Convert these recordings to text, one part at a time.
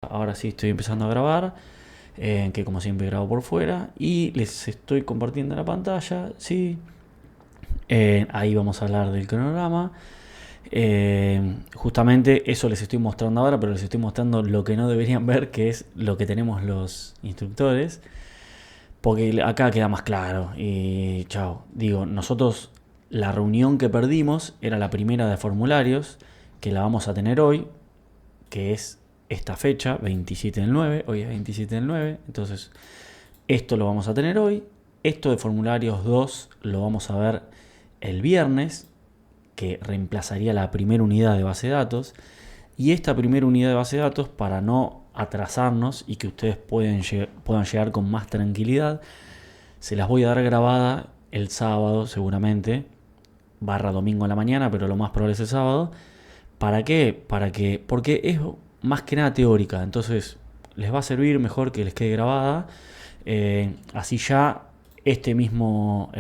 ahora sí estoy empezando a grabar, que como siempre grabo por fuera, y les estoy compartiendo la pantalla, ¿sí? Ahí vamos a hablar del cronograma. Justamente eso les estoy mostrando ahora, pero les estoy mostrando lo que no deberían ver, que es lo que tenemos los instructores, porque acá queda más claro. Y chao, digo, nosotros la reunión que perdimos era la primera de formularios, que la vamos a tener hoy, que es esta fecha, 27 del 9, hoy es 27 del 9, entonces esto lo vamos a tener hoy. Esto de formularios 2 lo vamos a ver el viernes, que reemplazaría la primera unidad de base de datos. Y esta primera unidad de base de datos, para no atrasarnos y que ustedes puedan llegar con más tranquilidad, se las voy a dar grabada el sábado seguramente, barra domingo a la mañana, pero lo más probable es el sábado. ¿Para qué? Porque es más que nada teórica, entonces les va a servir mejor que les quede grabada. Así ya el mismo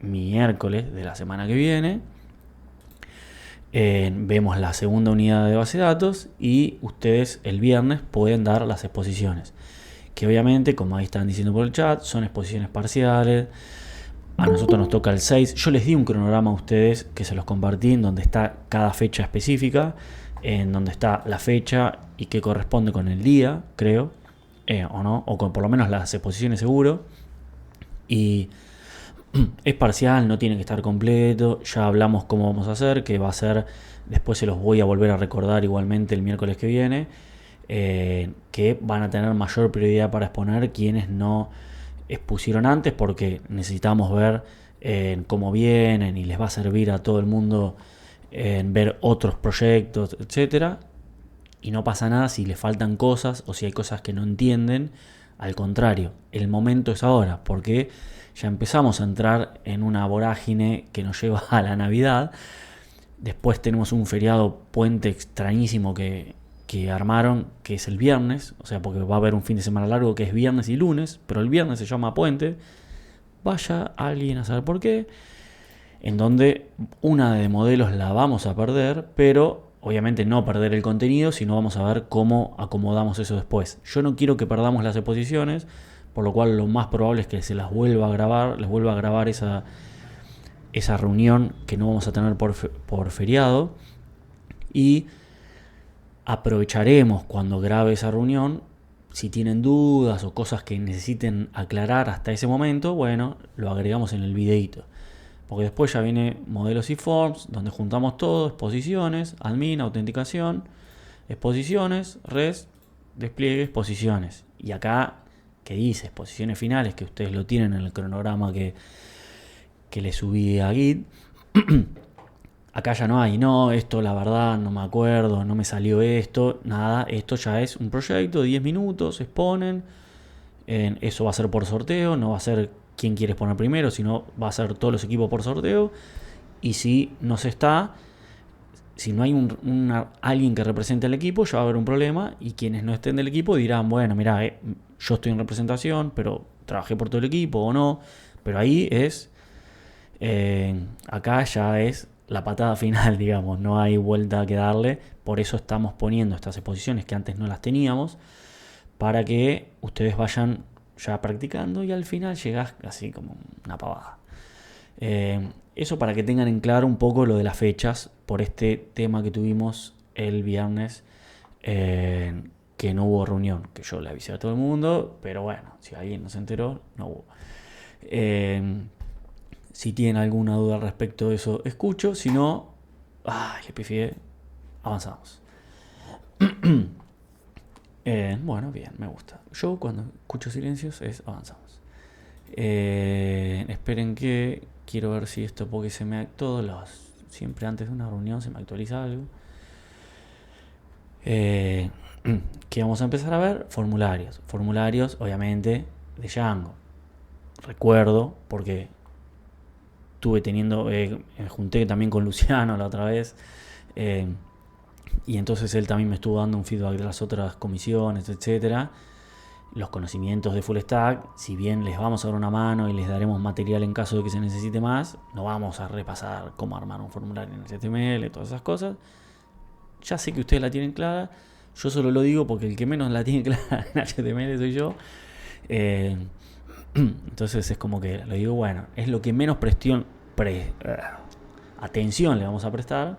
miércoles de la semana que viene, vemos la segunda unidad de base de datos y ustedes el viernes pueden dar las exposiciones. Que obviamente, como ahí están diciendo por el chat, son exposiciones parciales. A nosotros nos toca el 6. Yo les di un cronograma a ustedes que se los compartí en donde está cada fecha específica, en donde está la fecha y que corresponde con el día, creo, o no, o con por lo menos las exposiciones seguro. Y es parcial, no tiene que estar completo. Ya hablamos cómo vamos a hacer, que va a ser, después se los voy a volver a recordar igualmente el miércoles que viene, que van a tener mayor prioridad para exponer quienes no expusieron antes, porque necesitamos ver cómo vienen y les va a servir a todo el mundo ver otros proyectos, etcétera. Y no pasa nada si les faltan cosas o si hay cosas que no entienden. Al contrario, el momento es ahora, porque ya empezamos a entrar en una vorágine que nos lleva a la Navidad. Después tenemos un feriado puente extrañísimo que armaron, que es el viernes, o sea, porque va a haber un fin de semana largo que es viernes y lunes, pero el viernes se llama puente. Vaya alguien a saber por qué. En donde una de modelos la vamos a perder, pero obviamente no perder el contenido, sino vamos a ver cómo acomodamos eso después. Yo no quiero que perdamos las exposiciones, por lo cual lo más probable es que se las vuelva a grabar, les vuelva a grabar esa reunión que no vamos a tener por feriado, y aprovecharemos cuando grabe esa reunión. Si tienen dudas o cosas que necesiten aclarar hasta ese momento, bueno, lo agregamos en el videito. Porque después ya viene modelos y forms, donde juntamos todo, exposiciones, admin, autenticación, exposiciones, res, despliegue, exposiciones. Y acá, ¿qué dice? Exposiciones finales, que ustedes lo tienen en el cronograma que le subí a Git. Acá ya no hay, no, esto la verdad no me acuerdo, no me salió esto, nada, esto ya es un proyecto de 10 minutos, exponen, eso va a ser por sorteo, no va a ser quién quiere exponer primero, sino va a ser todos los equipos por sorteo. Y si no hay alguien que represente al equipo, ya va a haber un problema, y quienes no estén del equipo dirán, bueno, mira, yo estoy en representación, pero trabajé por todo el equipo o no, pero ahí es, acá ya es la patada final, digamos, no hay vuelta que darle. Por eso estamos poniendo estas exposiciones que antes no las teníamos, para que ustedes vayan ya practicando y al final llegás así como una pavada. Eso para que tengan en claro un poco lo de las fechas, por este tema que tuvimos el viernes, que no hubo reunión, que yo le avisé a todo el mundo, pero bueno, si alguien no se enteró, no hubo. Si tienen alguna duda al respecto de eso, escucho. Si no, le pifié, avanzamos. Bueno, bien, me gusta. Yo cuando escucho silencios es avanzamos. Esperen que quiero ver si esto, porque siempre antes de una reunión se me actualiza algo. Que vamos a empezar a ver formularios obviamente de Django. Recuerdo, porque me junté también con Luciano la otra vez, y entonces él también me estuvo dando un feedback de las otras comisiones, etcétera. Los conocimientos de Full Stack, si bien les vamos a dar una mano y les daremos material en caso de que se necesite más, no vamos a repasar cómo armar un formulario en HTML, todas esas cosas. Ya sé que ustedes la tienen clara. Yo solo lo digo porque el que menos la tiene clara en HTML soy yo. Entonces es como que lo digo, bueno, es lo que menos atención le vamos a prestar.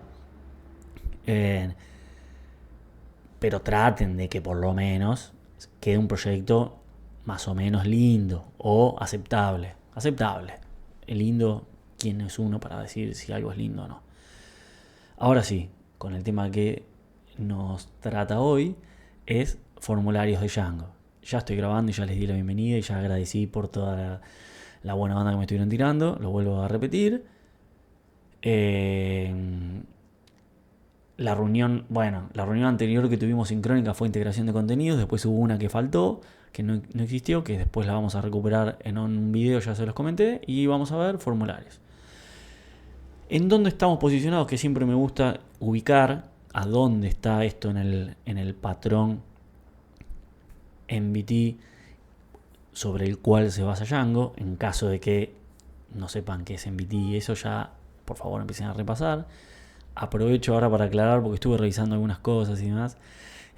Pero traten de que por lo menos quede un proyecto más o menos lindo o aceptable. Aceptable. El lindo, ¿quién es uno para decir si algo es lindo o no? Ahora sí, con el tema que nos trata hoy, es formularios de Django. Ya estoy grabando y ya les di la bienvenida y ya agradecí por toda la buena banda que me estuvieron tirando. Lo vuelvo a repetir. La reunión anterior que tuvimos sincrónica fue integración de contenidos. Después hubo una que faltó, que no existió, que después la vamos a recuperar en un video, ya se los comenté. Y vamos a ver formularios. ¿En dónde estamos posicionados? Que siempre me gusta ubicar a dónde está esto en el patrón MVT sobre el cual se basa Django. En caso de que no sepan qué es MVT y eso, ya por favor empiecen a repasar. Aprovecho ahora para aclarar porque estuve revisando algunas cosas y demás.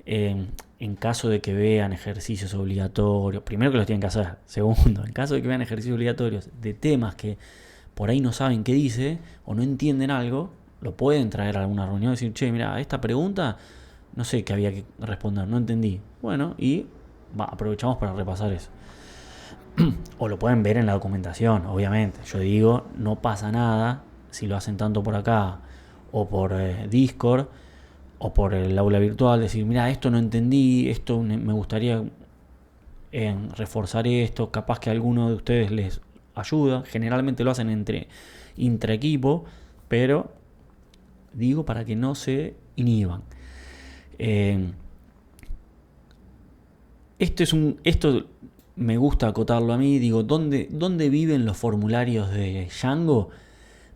En caso de que vean ejercicios obligatorios, primero que los tienen que hacer. Segundo, en caso de que vean ejercicios obligatorios de temas que por ahí no saben qué dice o no entienden algo, lo pueden traer a alguna reunión y decir, che, mira, esta pregunta no sé qué había que responder, no entendí. Bueno, y aprovechamos para repasar eso. O lo pueden ver en la documentación, obviamente. Yo digo, no pasa nada si lo hacen tanto por acá o por Discord o por el aula virtual, decir, mira, esto no entendí, esto me gustaría reforzar esto, capaz que a alguno de ustedes les ayuda. Generalmente lo hacen intra equipo, pero digo para que no se inhiban. Esto me gusta acotarlo a mí. Digo, ¿dónde viven los formularios de Django?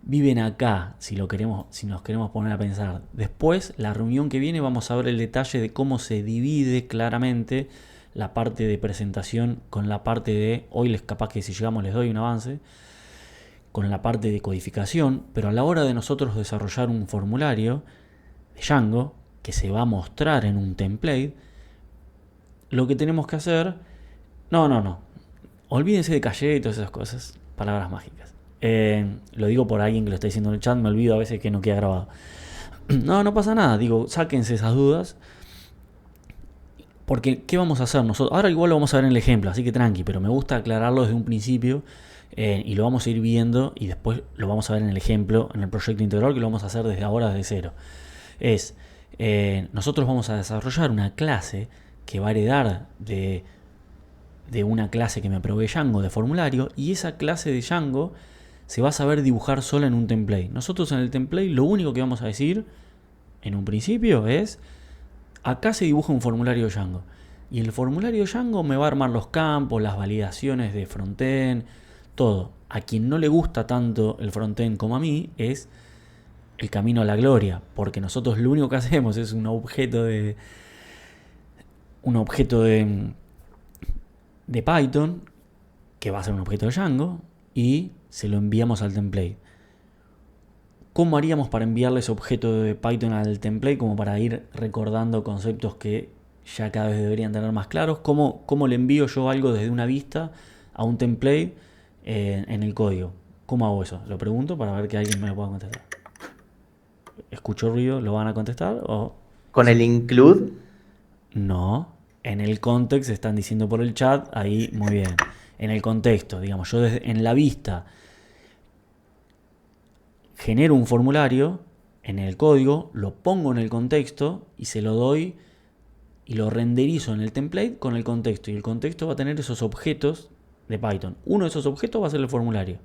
Viven acá, si nos queremos poner a pensar. Después, la reunión que viene, vamos a ver el detalle de cómo se divide claramente la parte de presentación con la parte de, hoy capaz que si llegamos les doy un avance, con la parte de codificación, pero a la hora de nosotros desarrollar un formulario de Django, que se va a mostrar en un template, lo que tenemos que hacer, no, olvídense de caché y todas esas cosas, palabras mágicas. Lo digo por alguien que lo está diciendo en el chat, me olvido a veces que no queda grabado. No pasa nada, digo, sáquense esas dudas. Porque, ¿qué vamos a hacer nosotros? Ahora igual lo vamos a ver en el ejemplo, así que tranqui, pero me gusta aclararlo desde un principio y lo vamos a ir viendo y después lo vamos a ver en el ejemplo, en el proyecto integral, que lo vamos a hacer desde ahora, desde cero. Nosotros vamos a desarrollar una clase que va a heredar de una clase que me provee Django de formulario, y esa clase de Django se va a saber dibujar sola en un template. Nosotros en el template lo único que vamos a decir en un principio es: acá se dibuja un formulario de Django. Y el formulario de Django me va a armar los campos, las validaciones de frontend, todo. A quien no le gusta tanto el frontend como a mí es el camino a la gloria, porque nosotros lo único que hacemos es un objeto de Python, que va a ser un objeto de Django, y se lo enviamos al template. ¿Cómo haríamos para enviarle ese objeto de Python al template? Como para ir recordando conceptos que ya cada vez deberían tener más claros. ¿Cómo le envío yo algo desde una vista a un template en el código? ¿Cómo hago eso? Lo pregunto para ver que alguien me lo pueda contestar. ¿Escucho ruido? ¿Lo van a contestar? ¿Con el include? No. En el context están diciendo por el chat. Ahí, muy bien. En el contexto, digamos, yo en la vista genero un formulario en el código, lo pongo en el contexto y se lo doy y lo renderizo en el template con el contexto. Y el contexto va a tener esos objetos de Python. Uno de esos objetos va a ser el formulario.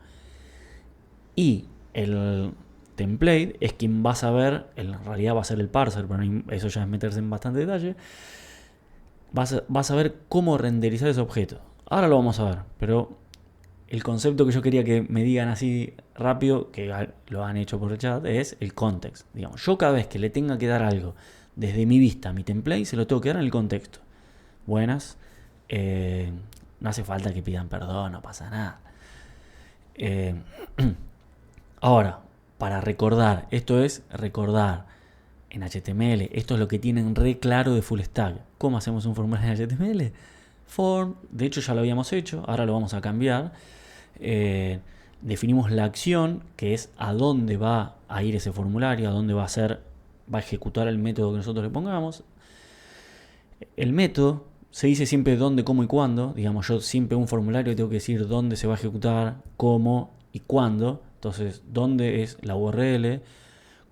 Y el template es quien va a saber, en realidad va a ser el parser, pero eso ya es meterse en bastante detalle. Va a saber cómo renderizar ese objeto. Ahora lo vamos a ver, pero el concepto que yo quería que me digan así rápido, que lo han hecho por el chat, es el context. Digamos, yo cada vez que le tenga que dar algo desde mi vista a mi template, se lo tengo que dar en el contexto. Buenas. No hace falta que pidan perdón, no pasa nada. Ahora, para recordar, esto es recordar en HTML. Esto es lo que tienen re claro de full stack. ¿Cómo hacemos un formulario en HTML? Form, de hecho ya lo habíamos hecho, ahora lo vamos a cambiar. Definimos la acción, que es a dónde va a ir ese formulario, a dónde va a ejecutar el método que nosotros le pongamos. El método se dice siempre dónde, cómo y cuándo. Digamos, yo siempre un formulario tengo que decir dónde se va a ejecutar, cómo y cuándo. Entonces, dónde es la URL,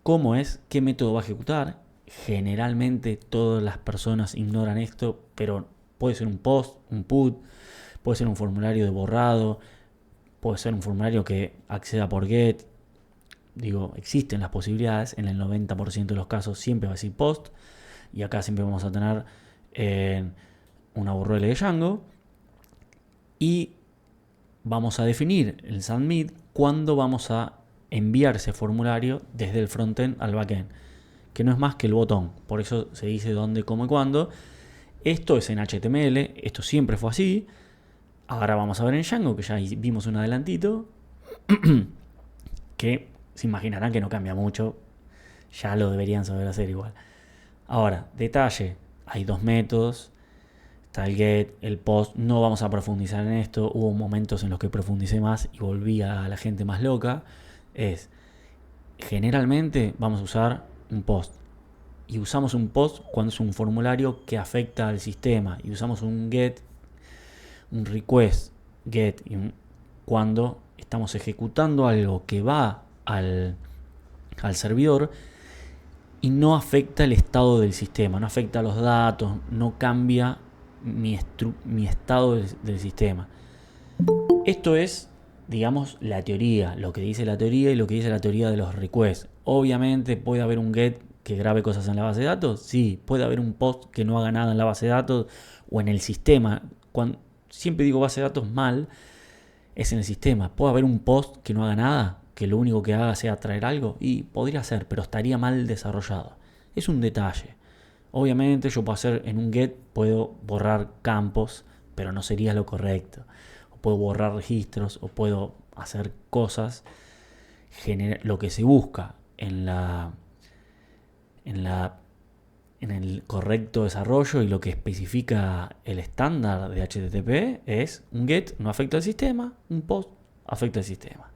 cómo es, qué método va a ejecutar. Generalmente todas las personas ignoran esto, pero puede ser un post, un put, puede ser un formulario de borrado, puede ser un formulario que acceda por get. Digo, existen las posibilidades. En el 90% de los casos siempre va a decir post. Y acá siempre vamos a tener una URL de Django. Y vamos a definir el submit cuando vamos a enviar ese formulario desde el frontend al backend, que no es más que el botón. Por eso se dice dónde, cómo y cuándo. Esto es en HTML, esto siempre fue así. Ahora vamos a ver en Django, que ya vimos un adelantito, que se imaginarán que no cambia mucho, ya lo deberían saber hacer igual. Ahora, detalle, hay dos métodos, está el get, el post, no vamos a profundizar en esto, hubo momentos en los que profundicé más y volví a la gente más loca. Generalmente vamos a usar un post, y usamos un post cuando es un formulario que afecta al sistema, y usamos un get, un request, get, cuando estamos ejecutando algo que va al servidor y no afecta el estado del sistema, no afecta los datos, no cambia mi estado del sistema. Esto es, digamos, la teoría, lo que dice la teoría y lo que dice la teoría de los requests. Obviamente puede haber un get que grabe cosas en la base de datos, sí, puede haber un post que no haga nada en la base de datos o en el sistema. Siempre digo base de datos mal, es en el sistema. Puede haber un post que no haga nada, que lo único que haga sea traer algo, y podría ser, pero estaría mal desarrollado. Es un detalle. Obviamente yo puedo hacer en un get, puedo borrar campos, pero no sería lo correcto. O puedo borrar registros, o puedo hacer cosas. Lo que se busca en el correcto desarrollo y lo que especifica el estándar de HTTP es un get no afecta al sistema, un post afecta al sistema.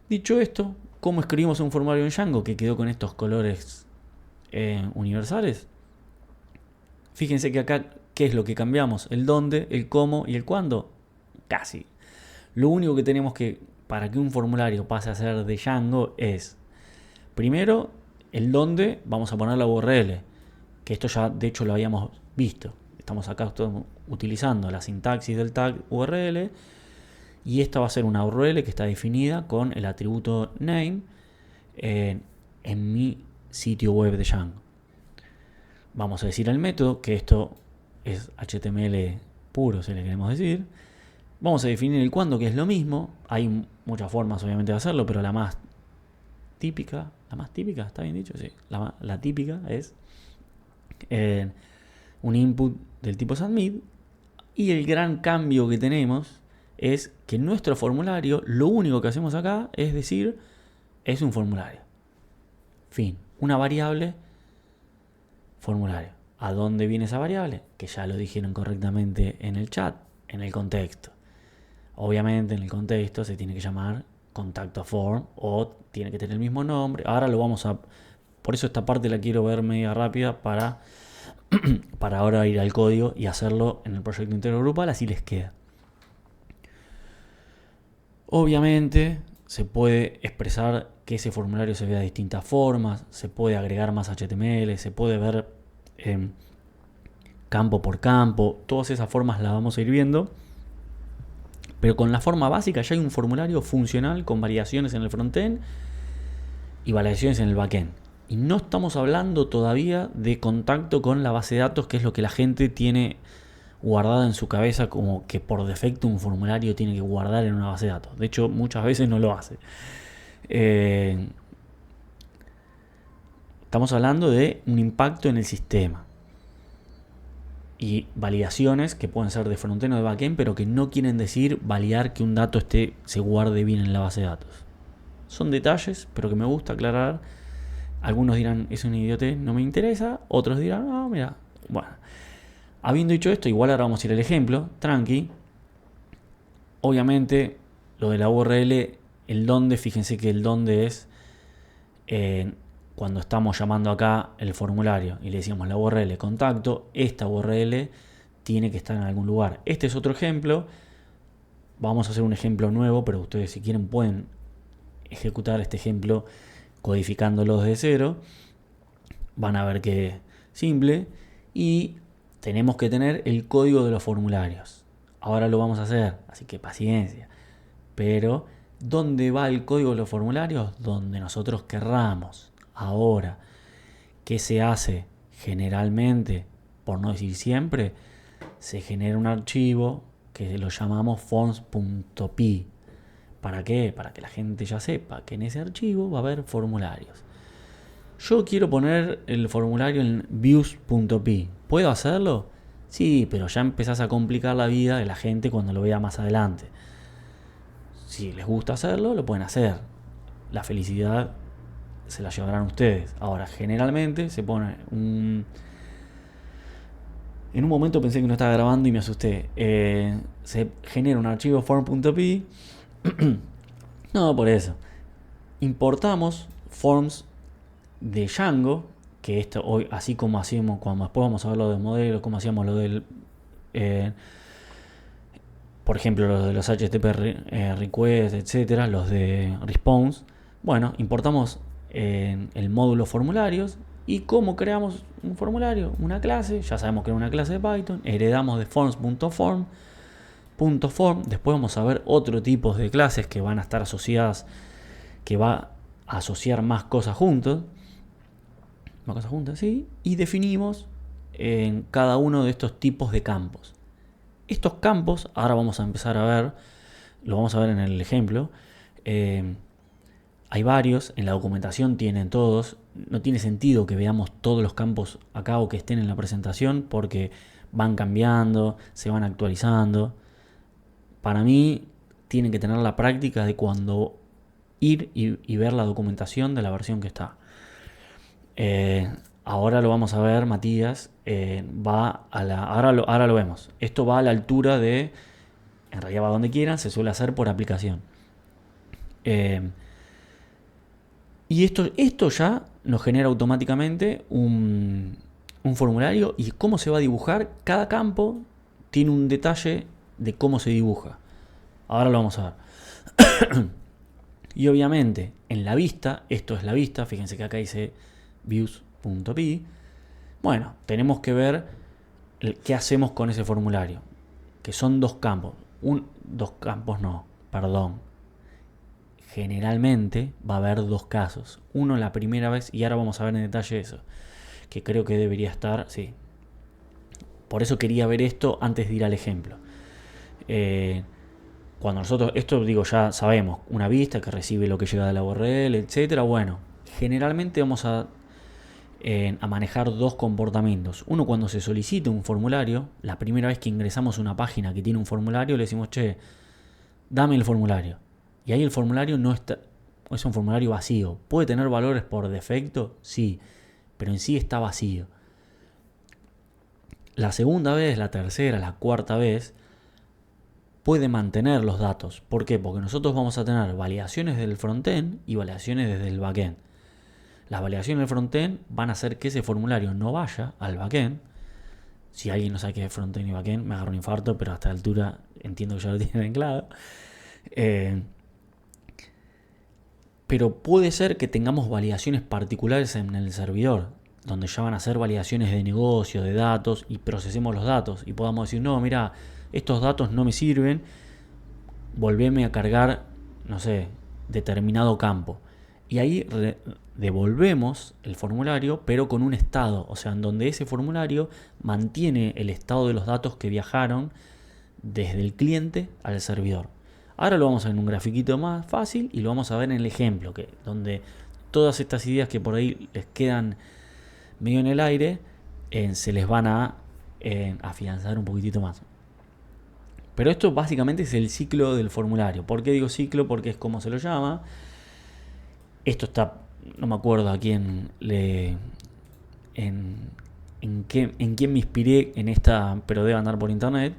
Dicho esto, ¿cómo escribimos un formulario en Django que quedó con estos colores universales? Fíjense que acá, ¿qué es lo que cambiamos? El dónde, el cómo y el cuándo. Casi. Lo único que tenemos que, para que un formulario pase a ser de Django, es primero el dónde vamos a poner la URL, que esto ya de hecho lo habíamos visto. Estamos acá utilizando la sintaxis del tag URL, y esta va a ser una URL que está definida con el atributo name en mi sitio web de Django. Vamos a decir el método, que esto es HTML puro, si le queremos decir. Vamos a definir el cuándo, que es lo mismo. Hay muchas formas obviamente de hacerlo, pero la más típica, ¿está bien dicho? Sí, la típica es un input del tipo submit, y el gran cambio que tenemos es que nuestro formulario, lo único que hacemos acá es decir, es un formulario. Fin, una variable formulario. ¿A dónde viene esa variable? Que ya lo dijeron correctamente en el chat, en el contexto. Obviamente en el contexto se tiene que llamar contacto form o tiene que tener el mismo nombre. Ahora lo vamos a... Por eso esta parte la quiero ver media rápida para ahora ir al código y hacerlo en el proyecto intergrupal, así les queda. Obviamente se puede expresar que ese formulario se vea de distintas formas, se puede agregar más HTML, se puede ver campo por campo, todas esas formas las vamos a ir viendo. Pero con la forma básica ya hay un formulario funcional con variaciones en el frontend y variaciones en el backend. Y no estamos hablando todavía de contacto con la base de datos, que es lo que la gente tiene guardada en su cabeza como que por defecto un formulario tiene que guardar en una base de datos. De hecho, muchas veces no lo hace. Estamos hablando de un impacto en el sistema y validaciones que pueden ser de frontend o de backend, pero que no quieren decir validar que un dato se guarde bien en la base de datos. Son detalles, pero que me gusta aclarar Algunos dirán, es una idiotez, no me interesa. Otros dirán, ah, mira. Bueno, habiendo dicho esto, igual ahora vamos a ir al ejemplo, tranqui. Obviamente, lo de la URL, el dónde, fíjense que el dónde es cuando estamos llamando acá el formulario y le decíamos la URL contacto, esta URL tiene que estar en algún lugar. Este es otro ejemplo. Vamos a hacer un ejemplo nuevo, pero ustedes si quieren pueden ejecutar este ejemplo codificándolo desde cero. Van a ver que es simple. Y tenemos que tener el código de los formularios. Ahora lo vamos a hacer, así que paciencia. Pero, ¿dónde va el código de los formularios? Donde nosotros querramos. Ahora, ¿qué se hace? Generalmente, por no decir siempre, se genera un archivo que lo llamamos forms.py. ¿Para qué? Para que la gente ya sepa que en ese archivo va a haber formularios. Yo quiero poner el formulario en views.py. ¿Puedo hacerlo? Sí, pero ya empezás a complicar la vida de la gente cuando lo vea más adelante. Si les gusta hacerlo, lo pueden hacer. La felicidad se la llevarán ustedes. Ahora, generalmente se pone un... En un momento pensé que no estaba grabando y me asusté. Se genera un archivo form.py. No, por eso. Importamos forms de Django, que esto hoy, así como hacíamos, cuando después vamos a ver lo del modelo, como hacíamos lo del... por ejemplo, los de los HTTP request, etcétera, los de response. Bueno, importamos el módulo formularios. ¿Y cómo creamos un formulario? Una clase, ya sabemos que es una clase de Python, heredamos de forms.form. Después vamos a ver otro tipo de clases que van a estar asociadas, que va a asociar más cosas juntas, ¿sí? Y definimos en cada uno de estos tipos de campos. Estos campos, ahora vamos a empezar a ver, lo vamos a ver en el ejemplo. Hay varios, en la documentación tienen todos. No tiene sentido que veamos todos los campos acá o que estén en la presentación porque van cambiando, se van actualizando. Para mí tienen que tener la práctica de cuando ir y ver la documentación de la versión que está. Ahora lo vamos a ver, Matías. Ahora lo vemos. Esto va a la altura de... En realidad va donde quieran, se suele hacer por aplicación. Y esto ya nos genera automáticamente un formulario. ¿Y cómo se va a dibujar? Cada campo tiene un detalle de cómo se dibuja. Ahora lo vamos a ver. Y obviamente en la vista, esto es la vista, fíjense que acá dice views.py. Bueno, tenemos que ver qué hacemos con ese formulario, que son dos campos. Generalmente va a haber dos casos. Uno la primera vez, y ahora vamos a ver en detalle eso, que creo que debería estar, sí. Por eso quería ver esto antes de ir al ejemplo. Cuando nosotros, esto digo, ya sabemos, una vista que recibe lo que llega de la URL, etcétera. Bueno, generalmente vamos a manejar dos comportamientos. Uno, cuando se solicita un formulario, la primera vez que ingresamos a una página que tiene un formulario, le decimos, che, dame el formulario. Y ahí el formulario no está, es un formulario vacío. ¿Puede tener valores por defecto? Sí, pero en sí está vacío. La segunda vez, la tercera, la cuarta vez, puede mantener los datos. ¿Por qué? Porque nosotros vamos a tener validaciones del frontend y validaciones desde el backend. Las validaciones del frontend van a hacer que ese formulario no vaya al backend. Si alguien no sabe qué es frontend y backend, me agarra un infarto, pero a esta altura entiendo que ya lo tienen claro. Pero puede ser que tengamos validaciones particulares en el servidor, donde ya van a ser validaciones de negocio, de datos, y procesemos los datos. Y podamos decir, no, mira, estos datos no me sirven, volveme a cargar, no sé, determinado campo. Y ahí devolvemos el formulario, pero con un estado, o sea, en donde ese formulario mantiene el estado de los datos que viajaron desde el cliente al servidor. Ahora lo vamos a ver en un grafiquito más fácil y lo vamos a ver en el ejemplo, donde todas estas ideas que por ahí les quedan medio en el aire, se les van a afianzar un poquitito más. Pero esto básicamente es el ciclo del formulario. ¿Por qué digo ciclo? Porque es como se lo llama. Esto está no me acuerdo a quién en quién me inspiré en esta, pero debe andar por internet,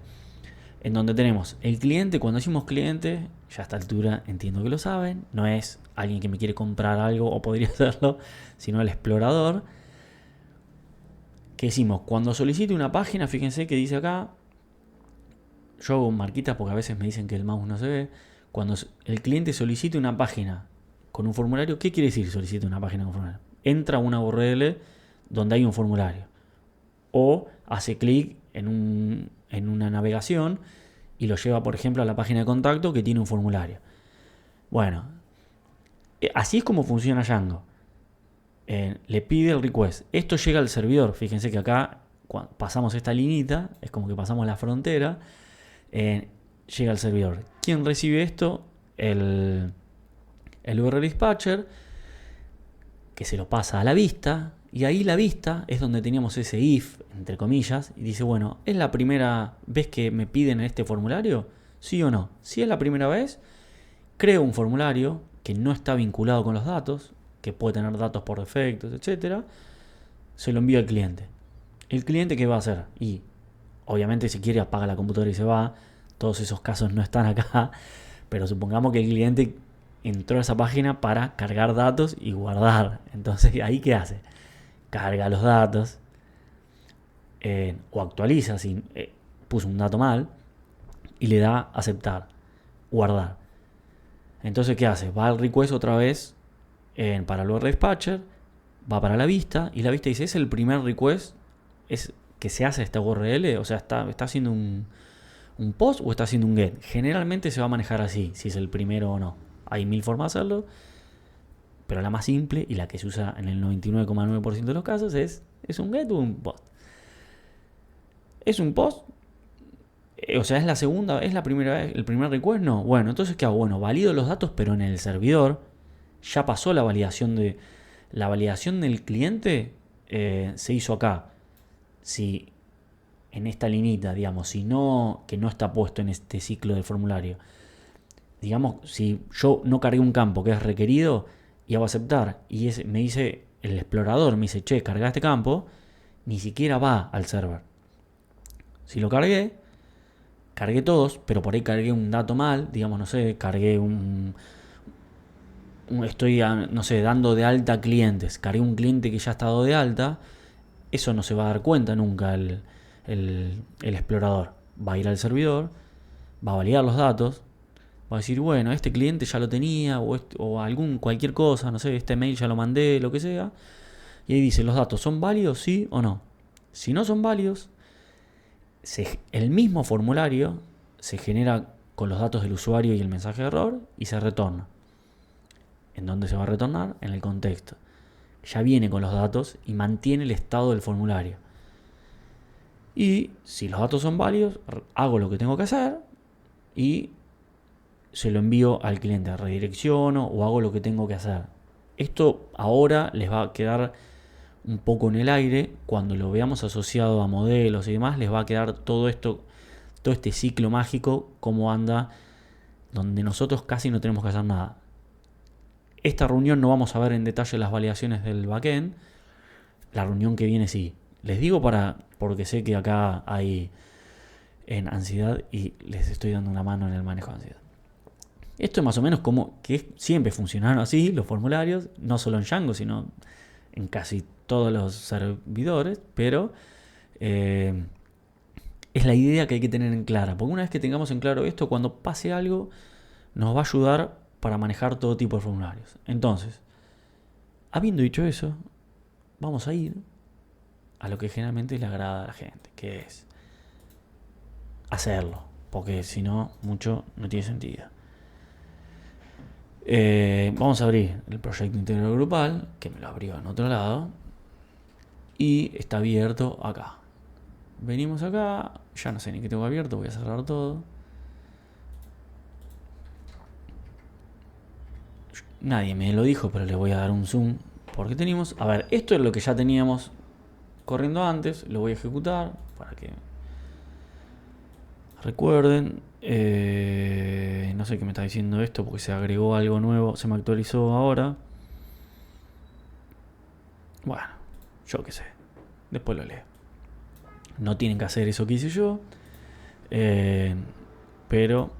en donde tenemos el cliente. Cuando decimos cliente, ya a esta altura entiendo que lo saben, no es alguien que me quiere comprar algo o podría hacerlo, sino el explorador. Que decimos, cuando solicite una página, fíjense que dice acá, yo hago marquitas porque a veces me dicen que el mouse no se ve. Cuando el cliente solicite una página con un formulario, ¿qué quiere decir solicite una página con un formulario? Entra a una URL donde hay un formulario o hace clic en una navegación y lo lleva, por ejemplo, a la página de contacto que tiene un formulario. Bueno, así es como funciona Django. Le pide el request. Esto llega al servidor. Fíjense que acá pasamos esta linita, es como que pasamos la frontera. Llega al servidor. ¿Quién recibe esto? El URL dispatcher, que se lo pasa a la vista. Y ahí la vista es donde teníamos ese if, entre comillas, y dice, bueno, ¿es la primera vez que me piden este formulario? ¿Sí o no? Si es la primera vez, creo un formulario que no está vinculado con los datos, que puede tener datos por defectos, etcétera. Se lo envío al cliente. ¿El cliente qué va a hacer? Y obviamente si quiere apaga la computadora y se va. Todos esos casos no están acá, pero supongamos que el cliente entró a esa página para cargar datos y guardar. Entonces, ¿ahí qué hace? Carga los datos o actualiza si puso un dato mal y le da aceptar, guardar. Entonces, ¿qué hace? Va al request otra vez para el URL dispatcher, va para la vista y la vista dice, ¿es el primer request es que se hace esta URL? O sea, está haciendo un post o está haciendo un get. Generalmente se va a manejar así, si es el primero o no. Hay mil formas de hacerlo, pero la más simple y la que se usa en el 99,9% de los casos es un get o un post. ¿Es un post? O sea, ¿es la segunda? ¿Es la primera vez? ¿El primer request? No. Bueno, entonces ¿qué hago? Bueno, valido los datos, pero en el servidor ya pasó la validación del cliente. Se hizo acá. Si en esta linita, digamos, si no, que no está puesto en este ciclo del formulario, digamos, si yo no cargué un campo que es requerido y hago aceptar y me dice el explorador, me dice, che, carga este campo, ni siquiera va al server. Si lo cargué todos, pero por ahí cargué un dato mal, digamos, no sé, cargué estoy, no sé, dando de alta clientes, cargué un cliente que ya está dado de alta, eso no se va a dar cuenta nunca el explorador. Va a ir al servidor, va a validar los datos, va a decir, bueno, este cliente ya lo tenía, o cualquier cosa, no sé, este mail ya lo mandé, lo que sea. Y ahí dice, ¿los datos son válidos, sí o no? Si no son válidos, el mismo formulario se genera con los datos del usuario y el mensaje de error y se retorna. ¿En dónde se va a retornar? En el contexto. Ya viene con los datos y mantiene el estado del formulario. Y si los datos son válidos, hago lo que tengo que hacer y se lo envío al cliente, redirecciono o hago lo que tengo que hacer. Esto ahora les va a quedar un poco en el aire. Cuando lo veamos asociado a modelos y demás, les va a quedar todo esto, todo este ciclo mágico, cómo anda, donde nosotros casi no tenemos que hacer nada. Esta reunión no vamos a ver en detalle las validaciones del backend. La reunión que viene sí. Les digo porque sé que acá hay en ansiedad y les estoy dando una mano en el manejo de ansiedad. Esto es más o menos como que siempre funcionaron así los formularios, no solo en Django, sino en casi todos los servidores, pero es la idea que hay que tener en clara. Porque una vez que tengamos en claro esto, cuando pase algo, nos va a ayudar para manejar todo tipo de formularios. Entonces, habiendo dicho eso, vamos a ir a lo que generalmente le agrada a la gente, que es hacerlo, porque si no, mucho no tiene sentido. Vamos a abrir el proyecto integral grupal, que me lo abrió en otro lado, y está abierto acá. Venimos acá, ya no sé ni qué tengo abierto, voy a cerrar todo. Nadie me lo dijo, pero le voy a dar un zoom, porque tenemos, a ver, esto es lo que ya teníamos corriendo antes, lo voy a ejecutar para que recuerden. No sé qué me está diciendo esto porque se agregó algo nuevo, se me actualizó ahora. Bueno, yo qué sé. Después lo leo. No tienen que hacer eso que hice yo. Pero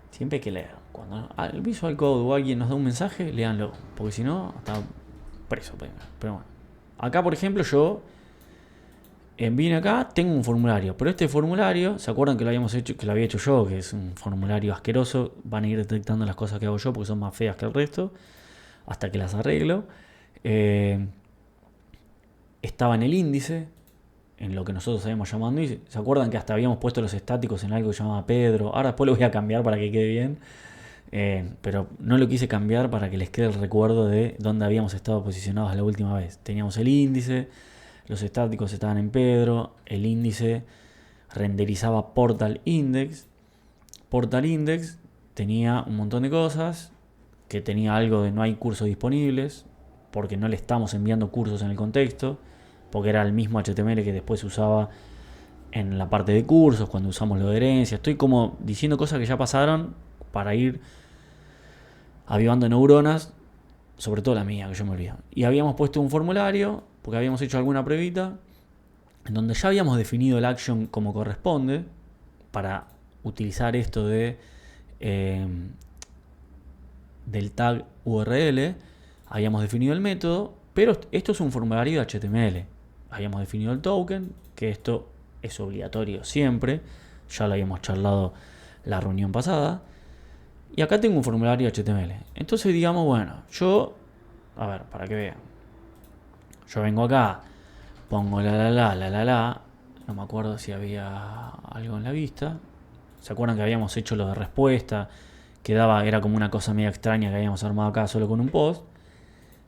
siempre hay que leer. Cuando el Visual Code o alguien nos da un mensaje, léanlo. Porque si no, está preso. Pero bueno. Acá, por ejemplo, yo vine acá, tengo un formulario. Pero este formulario, ¿se acuerdan que lo habíamos hecho, que lo había hecho yo? Que es un formulario asqueroso. Van a ir detectando las cosas que hago yo porque son más feas que el resto. Hasta que las arreglo. Estaba en el índice, en lo que nosotros habíamos llamado índice. ¿Se acuerdan que hasta habíamos puesto los estáticos en algo que se llamaba Pedro? Ahora después lo voy a cambiar para que quede bien. Pero no lo quise cambiar para que les quede el recuerdo de dónde habíamos estado posicionados la última vez. Teníamos el índice, los estáticos estaban en Pedro, el índice renderizaba Portal Index. Portal Index tenía un montón de cosas, que tenía algo de no hay cursos disponibles, porque no le estamos enviando cursos en el contexto, porque era el mismo HTML que después se usaba en la parte de cursos, cuando usamos lo de herencia. Estoy como diciendo cosas que ya pasaron para ir avivando neuronas, sobre todo la mía, que yo me olvido. Y habíamos puesto un formulario, porque habíamos hecho alguna pruebita, en donde ya habíamos definido el action como corresponde, para utilizar esto de del tag URL. Habíamos definido el método, pero esto es un formulario de HTML. Habíamos definido el token, que esto es obligatorio siempre. Ya lo habíamos charlado la reunión pasada. Y acá tengo un formulario HTML. Entonces digamos, bueno, yo, a ver, para que vean. Yo vengo acá, pongo la. No me acuerdo si había algo en la vista. ¿Se acuerdan que habíamos hecho lo de respuesta? Era como una cosa media extraña que habíamos armado acá solo con un post.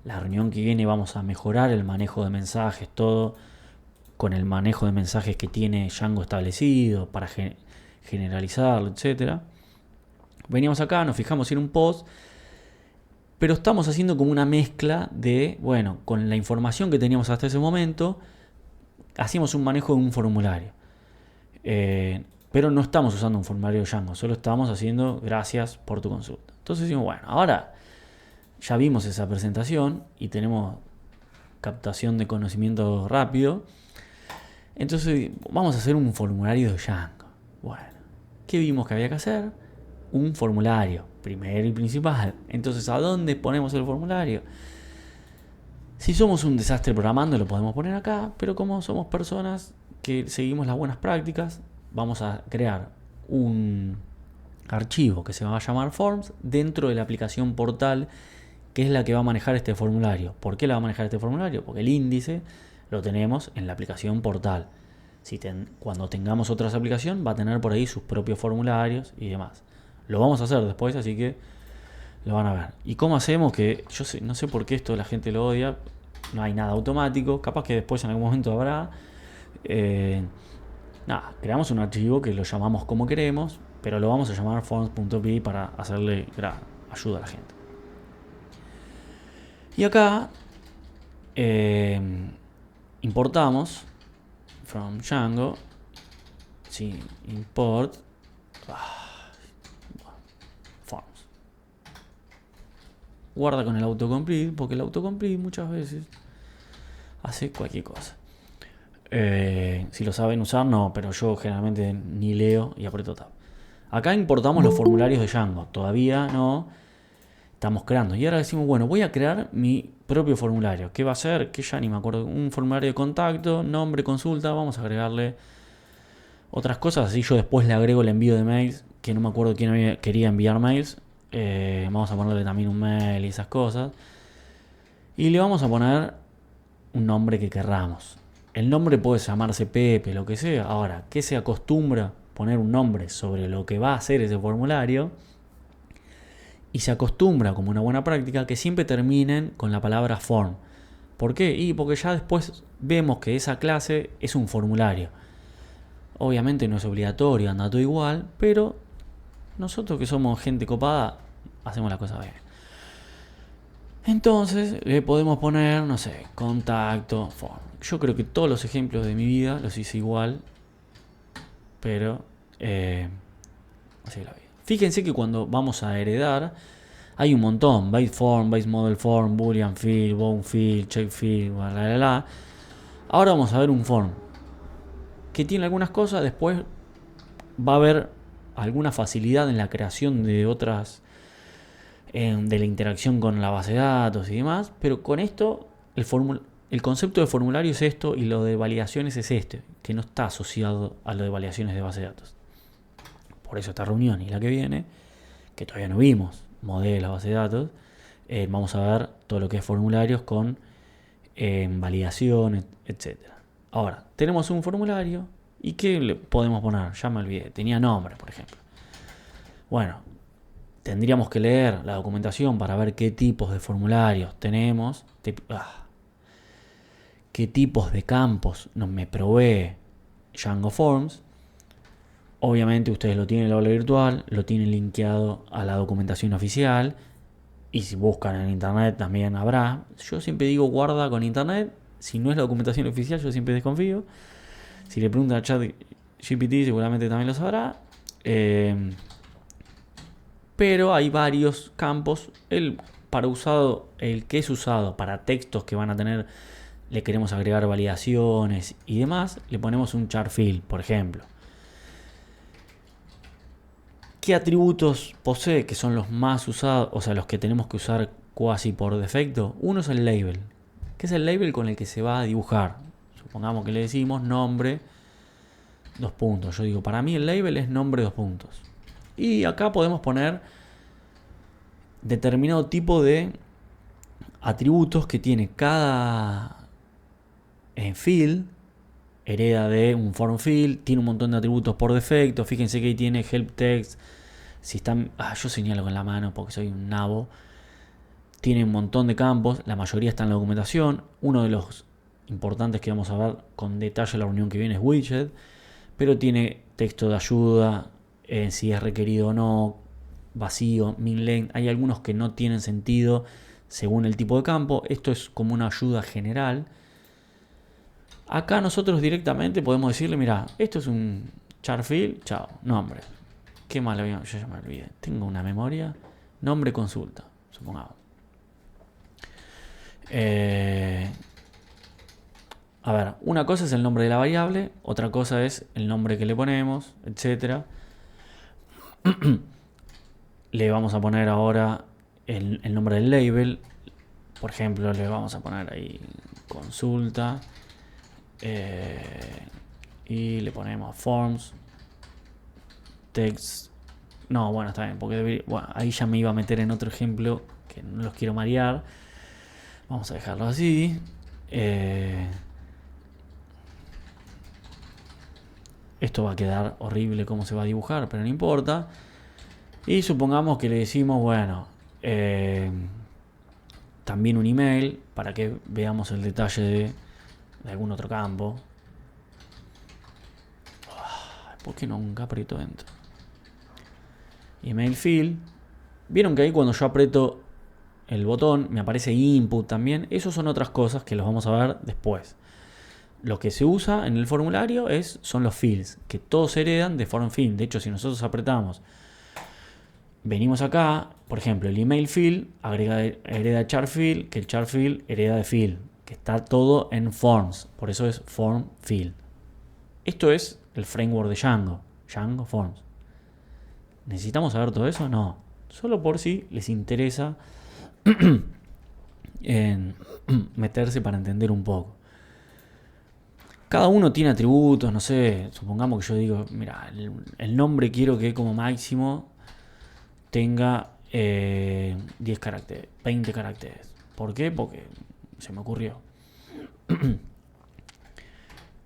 La reunión que viene vamos a mejorar el manejo de mensajes, todo con el manejo de mensajes que tiene Django establecido para generalizarlo, etc. Veníamos acá, nos fijamos en un post, pero estamos haciendo como una mezcla de, bueno, con la información que teníamos hasta ese momento, hacíamos un manejo de un formulario. Pero no estamos usando un formulario de Django, solo estamos haciendo gracias por tu consulta. Entonces decimos, bueno, ahora ya vimos esa presentación y tenemos captación de conocimiento rápido. Entonces vamos a hacer un formulario de Django. Bueno, ¿qué vimos que había que hacer? Un formulario, primero y principal. Entonces, ¿a dónde ponemos el formulario? Si somos un desastre programando, lo podemos poner acá, pero como somos personas que seguimos las buenas prácticas, vamos a crear un archivo que se va a llamar Forms dentro de la aplicación Portal, que es la que va a manejar este formulario. ¿Por qué la va a manejar este formulario? Porque el índice lo tenemos en la aplicación Portal. Cuando tengamos otras aplicaciones, va a tener por ahí sus propios formularios y demás. Lo vamos a hacer después, así que lo van a ver. ¿Y cómo hacemos? Que no sé por qué esto la gente lo odia. No hay nada automático. Capaz que después en algún momento habrá. Creamos un archivo que lo llamamos como queremos, pero lo vamos a llamar forms.py para hacerle ayuda a la gente. Y acá importamos from Django, import forms. Guarda con el autocomplete, porque el autocomplete muchas veces hace cualquier cosa. Si lo saben usar, no, pero yo generalmente ni leo y aprieto tab. Acá importamos los formularios de Django, todavía no estamos creando. Y ahora decimos, bueno, voy a crear mi propio formulario. ¿Qué va a ser? Que ya ni me acuerdo. Un formulario de contacto, nombre, consulta. Vamos a agregarle otras cosas. Así yo después le agrego el envío de mails, que no me acuerdo quién quería enviar mails. Vamos a ponerle también un mail y esas cosas. Y le vamos a poner un nombre que querramos. El nombre puede llamarse Pepe, lo que sea. Ahora, ¿qué se acostumbra? Poner un nombre sobre lo que va a hacer ese formulario. Y se acostumbra, como una buena práctica, que siempre terminen con la palabra form. ¿Por qué? Porque ya después vemos que esa clase es un formulario. Obviamente no es obligatorio, anda todo igual, pero nosotros que somos gente copada, hacemos la cosa bien. Entonces le podemos poner, no sé, contacto, form. Yo creo que todos los ejemplos de mi vida los hice igual, pero así es la vida. Fíjense que cuando vamos a heredar, Hay un montón, base form, base model form, boolean field, bound field, check field, bla, bla, bla. Ahora vamos a ver un form que tiene algunas cosas, después va a haber alguna facilidad en la creación de otras, de la interacción con la base de datos y demás, pero con esto el concepto de formulario es esto y lo de validaciones es este, que no está asociado a lo de validaciones de base de datos. Por eso esta reunión y la que viene, que todavía no vimos, modelos, base de datos, vamos a ver todo lo que es formularios con validación, etc. Ahora, tenemos un formulario y ¿qué le podemos poner? Ya me olvidé, tenía nombre, por ejemplo. Bueno, tendríamos que leer la documentación para ver qué tipos de formularios tenemos, qué tipos de campos me provee Django Forms. Obviamente ustedes lo tienen en el aula virtual, lo tienen linkeado a la documentación oficial y si buscan en internet también habrá. Yo siempre digo guarda con internet, si no es la documentación oficial yo siempre desconfío. Si le preguntan a ChatGPT seguramente también lo sabrá. Pero hay varios campos. El que es usado para textos que van a tener, le queremos agregar validaciones y demás, le ponemos un char field, por ejemplo. ¿Qué atributos posee? Que son los más usados, o sea, los que tenemos que usar casi por defecto. Uno es el label, que es el label con el que se va a dibujar. Supongamos que le decimos nombre, 2 puntos. Yo digo, para mí el label es nombre, 2 puntos. Y acá podemos poner determinado tipo de atributos que tiene cada field. Hereda de un form field, tiene un montón de atributos por defecto. Fíjense que ahí tiene help text. Si están, yo señalo con la mano porque soy un nabo. Tiene un montón de campos, la mayoría está en la documentación. Uno de los importantes que vamos a ver con detalle en la reunión que viene es widget, pero tiene texto de ayuda, si es requerido o no, vacío, min length. Hay algunos que no tienen sentido según el tipo de campo. Esto es como una ayuda general. Acá nosotros directamente podemos decirle, mira, esto es un char field, chao, nombre. ¿Qué más le voy a...? Yo ya me olvidé. Tengo una memoria. Nombre consulta, supongamos. A ver, una cosa es el nombre de la variable, otra cosa es el nombre que le ponemos, etc. Le vamos a poner ahora el nombre del label. Por ejemplo, le vamos a poner ahí consulta. Y le ponemos forms text. No, bueno, está bien, porque ahí ya me iba a meter en otro ejemplo que no los quiero marear. Vamos a dejarlo así. Esto va a quedar horrible cómo se va a dibujar, pero no importa. Y supongamos que le decimos, bueno, también un email para que veamos el detalle de algún otro campo. ¿Por qué nunca aprieto Enter? Email field. Vieron que ahí cuando yo aprieto el botón me aparece input también. Esas son otras cosas que los vamos a ver después. Lo que se usa en el formulario son los fields, que todos heredan de form field. De hecho, si nosotros apretamos, venimos acá, por ejemplo, el email field hereda char field, que el char field hereda de field, que está todo en forms. Por eso es form field. Esto es el framework de Django Forms. ¿Necesitamos saber todo eso? No. Solo por si les interesa en meterse para entender un poco. Cada uno tiene atributos, no sé, supongamos que yo digo, mira, el nombre quiero que como máximo tenga 10 caracteres, 20 caracteres. ¿Por qué? Porque se me ocurrió.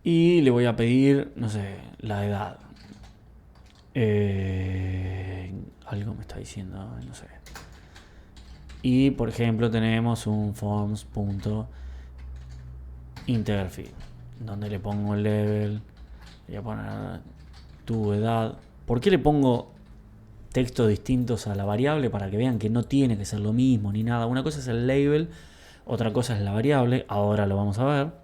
Y le voy a pedir, no sé, la edad. Algo me está diciendo, no sé. Y por ejemplo tenemos un forms.integerField, donde le pongo el level, le voy a poner tu edad. ¿Por qué le pongo textos distintos a la variable? Para que vean que no tiene que ser lo mismo ni nada. Una cosa es el label, otra cosa es la variable. Ahora lo vamos a ver.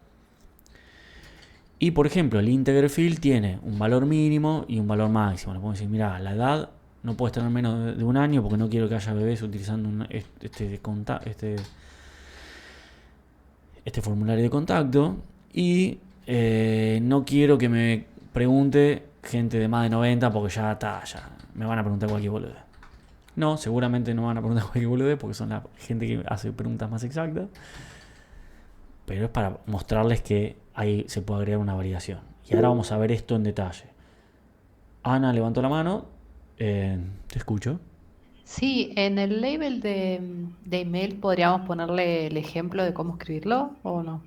Y por ejemplo, el integer field tiene un valor mínimo y un valor máximo. Le podemos decir, mira, la edad no puedes tener menos de un año porque no quiero que haya bebés utilizando este formulario de contacto. Y no quiero que me pregunte gente de más de 90 porque ya me van a preguntar cualquier boludez. No, seguramente no van a preguntar cualquier boludez porque son la gente que hace preguntas más exactas. Pero es para mostrarles que ahí se puede agregar una variación. Y ahora vamos a ver esto en detalle. Ana levantó la mano. Te escucho. Sí, en el label de email podríamos ponerle el ejemplo de cómo escribirlo o no.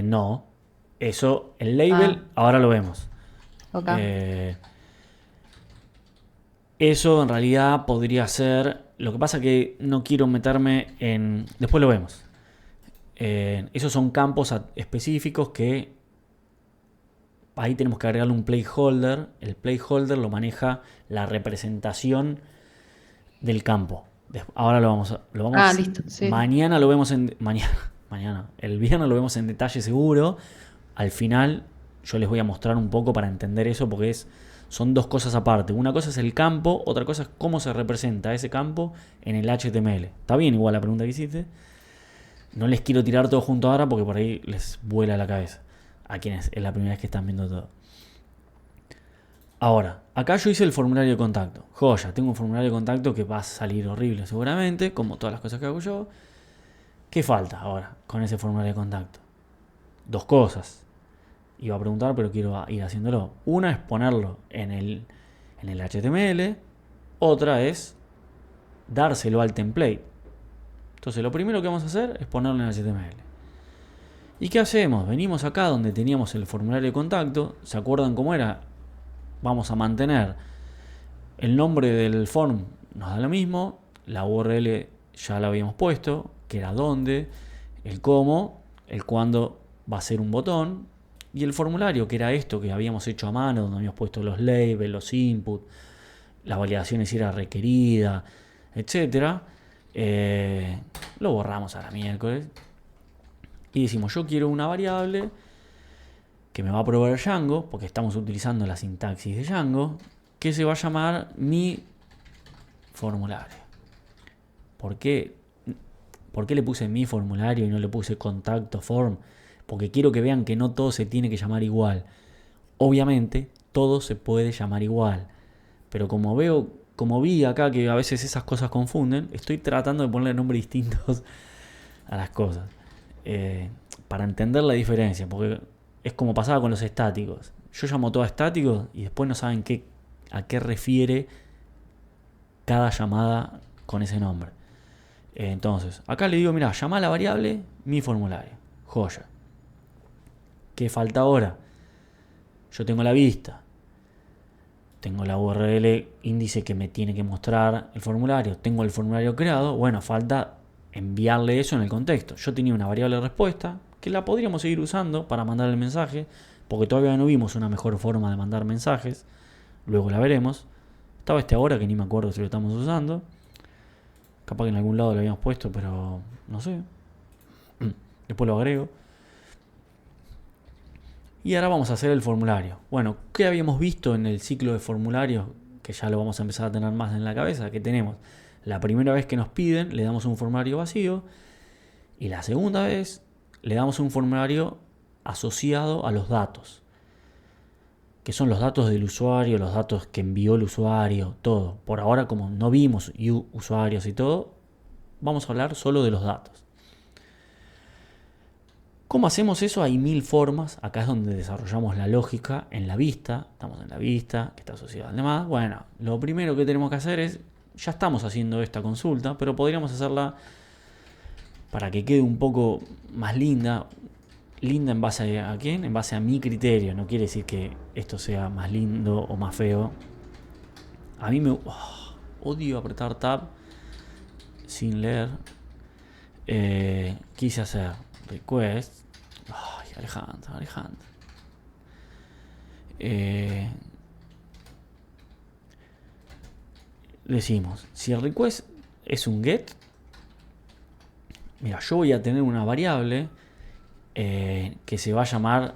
No. Eso, el label, Ah, ahora lo vemos. ok. Eso en realidad podría ser. Lo que pasa que no quiero meterme en. Después lo vemos. Esos son campos específicos que ahí tenemos que agregarle un placeholder. El placeholder lo maneja la representación del campo. Ahora lo vamos Listo, sí. mañana lo vemos en mañana, el viernes lo vemos en detalle seguro. Al final yo les voy a mostrar un poco para entender eso porque son dos cosas aparte. Una cosa es el campo, otra cosa es cómo se representa ese campo en el HTML. Está bien igual la pregunta que hiciste. No les quiero tirar todo junto ahora porque por ahí les vuela la cabeza a quienes es la primera vez que están viendo todo. Ahora, acá yo hice el formulario de contacto. Joya, tengo un formulario de contacto que va a salir horrible seguramente, como todas las cosas que hago yo. ¿Qué falta ahora con ese formulario de contacto? Dos cosas. Iba a preguntar, pero quiero ir haciéndolo. Una es ponerlo en el HTML. Otra es dárselo al template. Entonces lo primero que vamos a hacer es ponerlo en el HTML. ¿Y qué hacemos? Venimos acá donde teníamos el formulario de contacto. ¿Se acuerdan cómo era? Vamos a mantener el nombre del form, nos da lo mismo. La URL ya la habíamos puesto, que era dónde, el cómo, el cuándo va a ser un botón. Y el formulario, que era esto que habíamos hecho a mano, donde habíamos puesto los labels, los inputs, las validaciones si era requerida, etcétera. Lo borramos a la miércoles. Y decimos, yo quiero una variable que me va a proveer Django, porque estamos utilizando la sintaxis de Django, que se va a llamar mi formulario. ¿Por qué le puse mi formulario y no le puse contacto form? Porque quiero que vean que no todo se tiene que llamar igual. Obviamente, todo se puede llamar igual. Pero como vi acá que a veces esas cosas confunden, estoy tratando de ponerle nombres distintos a las cosas. Para entender la diferencia, porque es como pasaba con los estáticos. Yo llamo todo estático y después no saben a qué refiere cada llamada con ese nombre. Entonces, acá le digo, mira, llama a la variable mi formulario. Joya. ¿Qué falta ahora? Yo tengo la vista. Tengo la URL índice que me tiene que mostrar el formulario. Tengo el formulario creado. Bueno, falta enviarle eso en el contexto. Yo tenía una variable de respuesta que la podríamos seguir usando para mandar el mensaje, porque todavía no vimos una mejor forma de mandar mensajes. Luego la veremos. Estaba ahora que ni me acuerdo si lo estamos usando. Capaz que en algún lado lo habíamos puesto, pero no sé. Después lo agrego. Y ahora vamos a hacer el formulario. Bueno, ¿qué habíamos visto en el ciclo de formularios? Que ya lo vamos a empezar a tener más en la cabeza. Que tenemos la primera vez que nos piden, le damos un formulario vacío. Y la segunda vez, le damos un formulario asociado a los datos. Que son los datos del usuario, los datos que envió el usuario, todo. Por ahora, como no vimos usuarios y todo, vamos a hablar solo de los datos. ¿Cómo hacemos eso? Hay 1000 formas. Acá es donde desarrollamos la lógica en la vista. Estamos en la vista, que está asociada al demás. Bueno, lo primero que tenemos que hacer es, ya estamos haciendo esta consulta, pero podríamos hacerla para que quede un poco más linda. Linda en base a quién? En base a mi criterio. No quiere decir que esto sea más lindo o más feo. A mí odio apretar tab sin leer. Quise hacer request. Ay, Alejandro. Decimos, si el request es un get, mira, yo voy a tener una variable que se va a llamar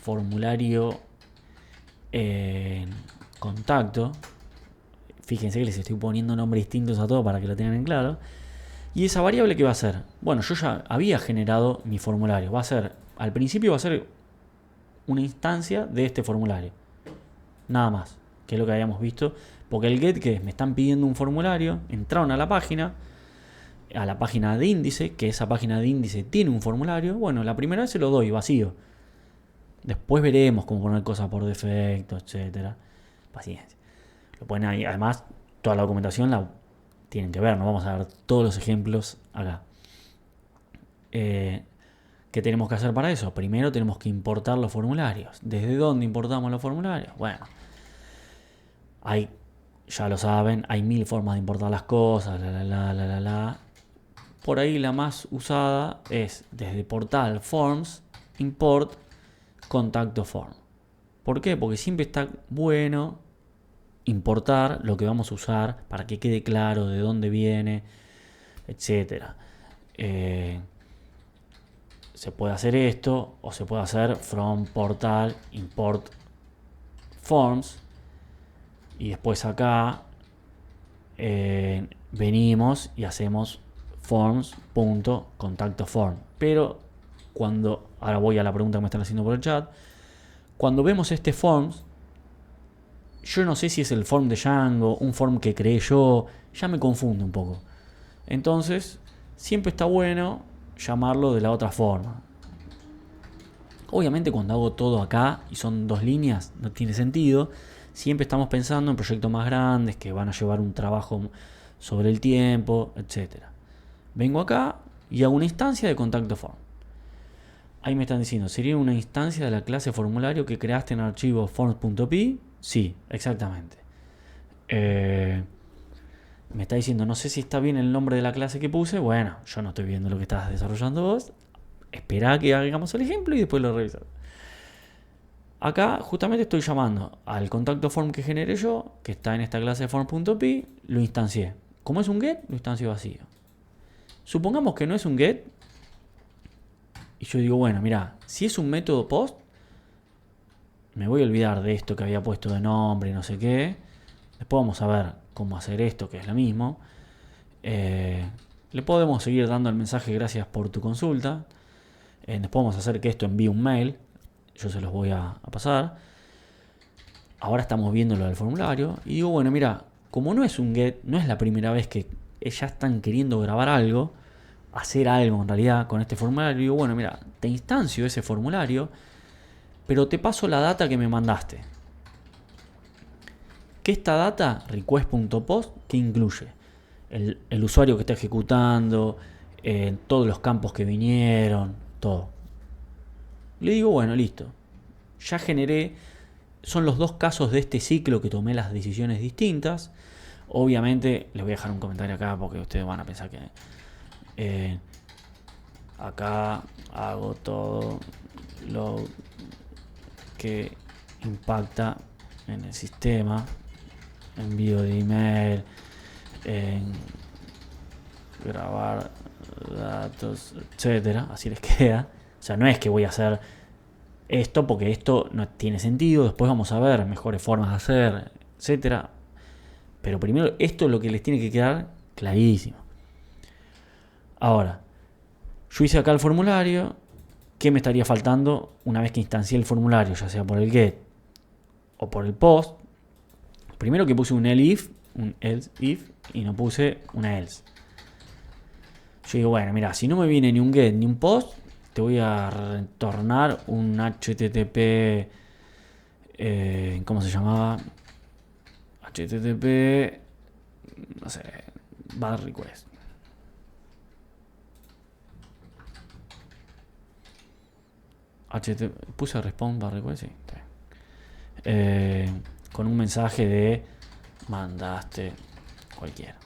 formulario contacto. Fíjense que les estoy poniendo nombres distintos a todo para que lo tengan en claro. ¿Y esa variable qué va a ser? Bueno, yo ya había generado mi formulario. Al principio va a ser una instancia de este formulario. Nada más, que es lo que habíamos visto. Porque el get, que me están pidiendo un formulario, entraron a la página de índice, que esa página de índice tiene un formulario. Bueno, la primera vez se lo doy vacío. Después veremos cómo poner cosas por defecto, etcétera. Paciencia. Lo ponen ahí. Además, toda la documentación la tienen que ver. No vamos a ver todos los ejemplos acá. ¿Qué tenemos que hacer para eso? Primero tenemos que importar los formularios. ¿Desde dónde importamos los formularios? Bueno, ya lo saben, hay 1000 formas de importar las cosas. Por ahí la más usada es desde portal forms, import contacto form. ¿Por qué? Porque siempre está bueno importar lo que vamos a usar para que quede claro de dónde viene, etcétera. Se puede hacer esto o se puede hacer from portal import forms y después acá venimos y hacemos forms.contacto form. Pero ahora voy a la pregunta que me están haciendo por el chat. Cuando vemos este forms, yo no sé si es el form de Django, un form que creé yo, ya me confunde un poco. Entonces, siempre está bueno llamarlo de la otra forma. Obviamente cuando hago todo acá y son 2 líneas, no tiene sentido. Siempre estamos pensando en proyectos más grandes que van a llevar un trabajo sobre el tiempo, etc. Vengo acá y hago una instancia de contacto form. Ahí me están diciendo, ¿sería una instancia de la clase formulario que creaste en el archivo forms.py? Sí, exactamente. Me está diciendo, no sé si está bien el nombre de la clase que puse. Bueno, yo no estoy viendo lo que estás desarrollando vos. Espera que hagamos el ejemplo y después lo revisamos. Acá justamente estoy llamando al contacto form que generé yo, que está en esta clase de form.py, lo instancié. Como es un get, lo instancio vacío. Supongamos que no es un get. Y yo digo, bueno, mira, si es un método post, me voy a olvidar de esto que había puesto de nombre, no sé qué. Después vamos a ver cómo hacer esto, que es lo mismo. Le podemos seguir dando el mensaje gracias por tu consulta. Después vamos a hacer que esto envíe un mail. Yo se los voy a pasar. Ahora estamos viendo lo del formulario. Y digo, bueno, mira, como no es un get, no es la primera vez que ya están queriendo grabar algo, hacer algo en realidad con este formulario. Digo, bueno, mira, te instancio ese formulario, pero te paso la data que me mandaste. Que esta data, request.post, que incluye el usuario que está ejecutando, todos los campos que vinieron, todo. Le digo, bueno, listo. Ya generé, son los 2 casos de este ciclo que tomé las decisiones distintas. Obviamente, les voy a dejar un comentario acá porque ustedes van a pensar que acá hago todo lo que impacta en el sistema, envío de email, grabar datos, etcétera, así les queda. O sea, no es que voy a hacer esto porque esto no tiene sentido, después vamos a ver mejores formas de hacer, etcétera. Pero primero esto es lo que les tiene que quedar clarísimo. Ahora, yo hice acá el formulario. ¿Qué me estaría faltando una vez que instancié el formulario, ya sea por el get o por el post? Primero que puse un else if y no puse una else. Yo digo, bueno, mira, si no me viene ni un get ni un post, te voy a retornar un HTTP, ¿cómo se llamaba? HTTP, no sé, bad request. Puse response bad request, sí. Con un mensaje de mandaste cualquiera.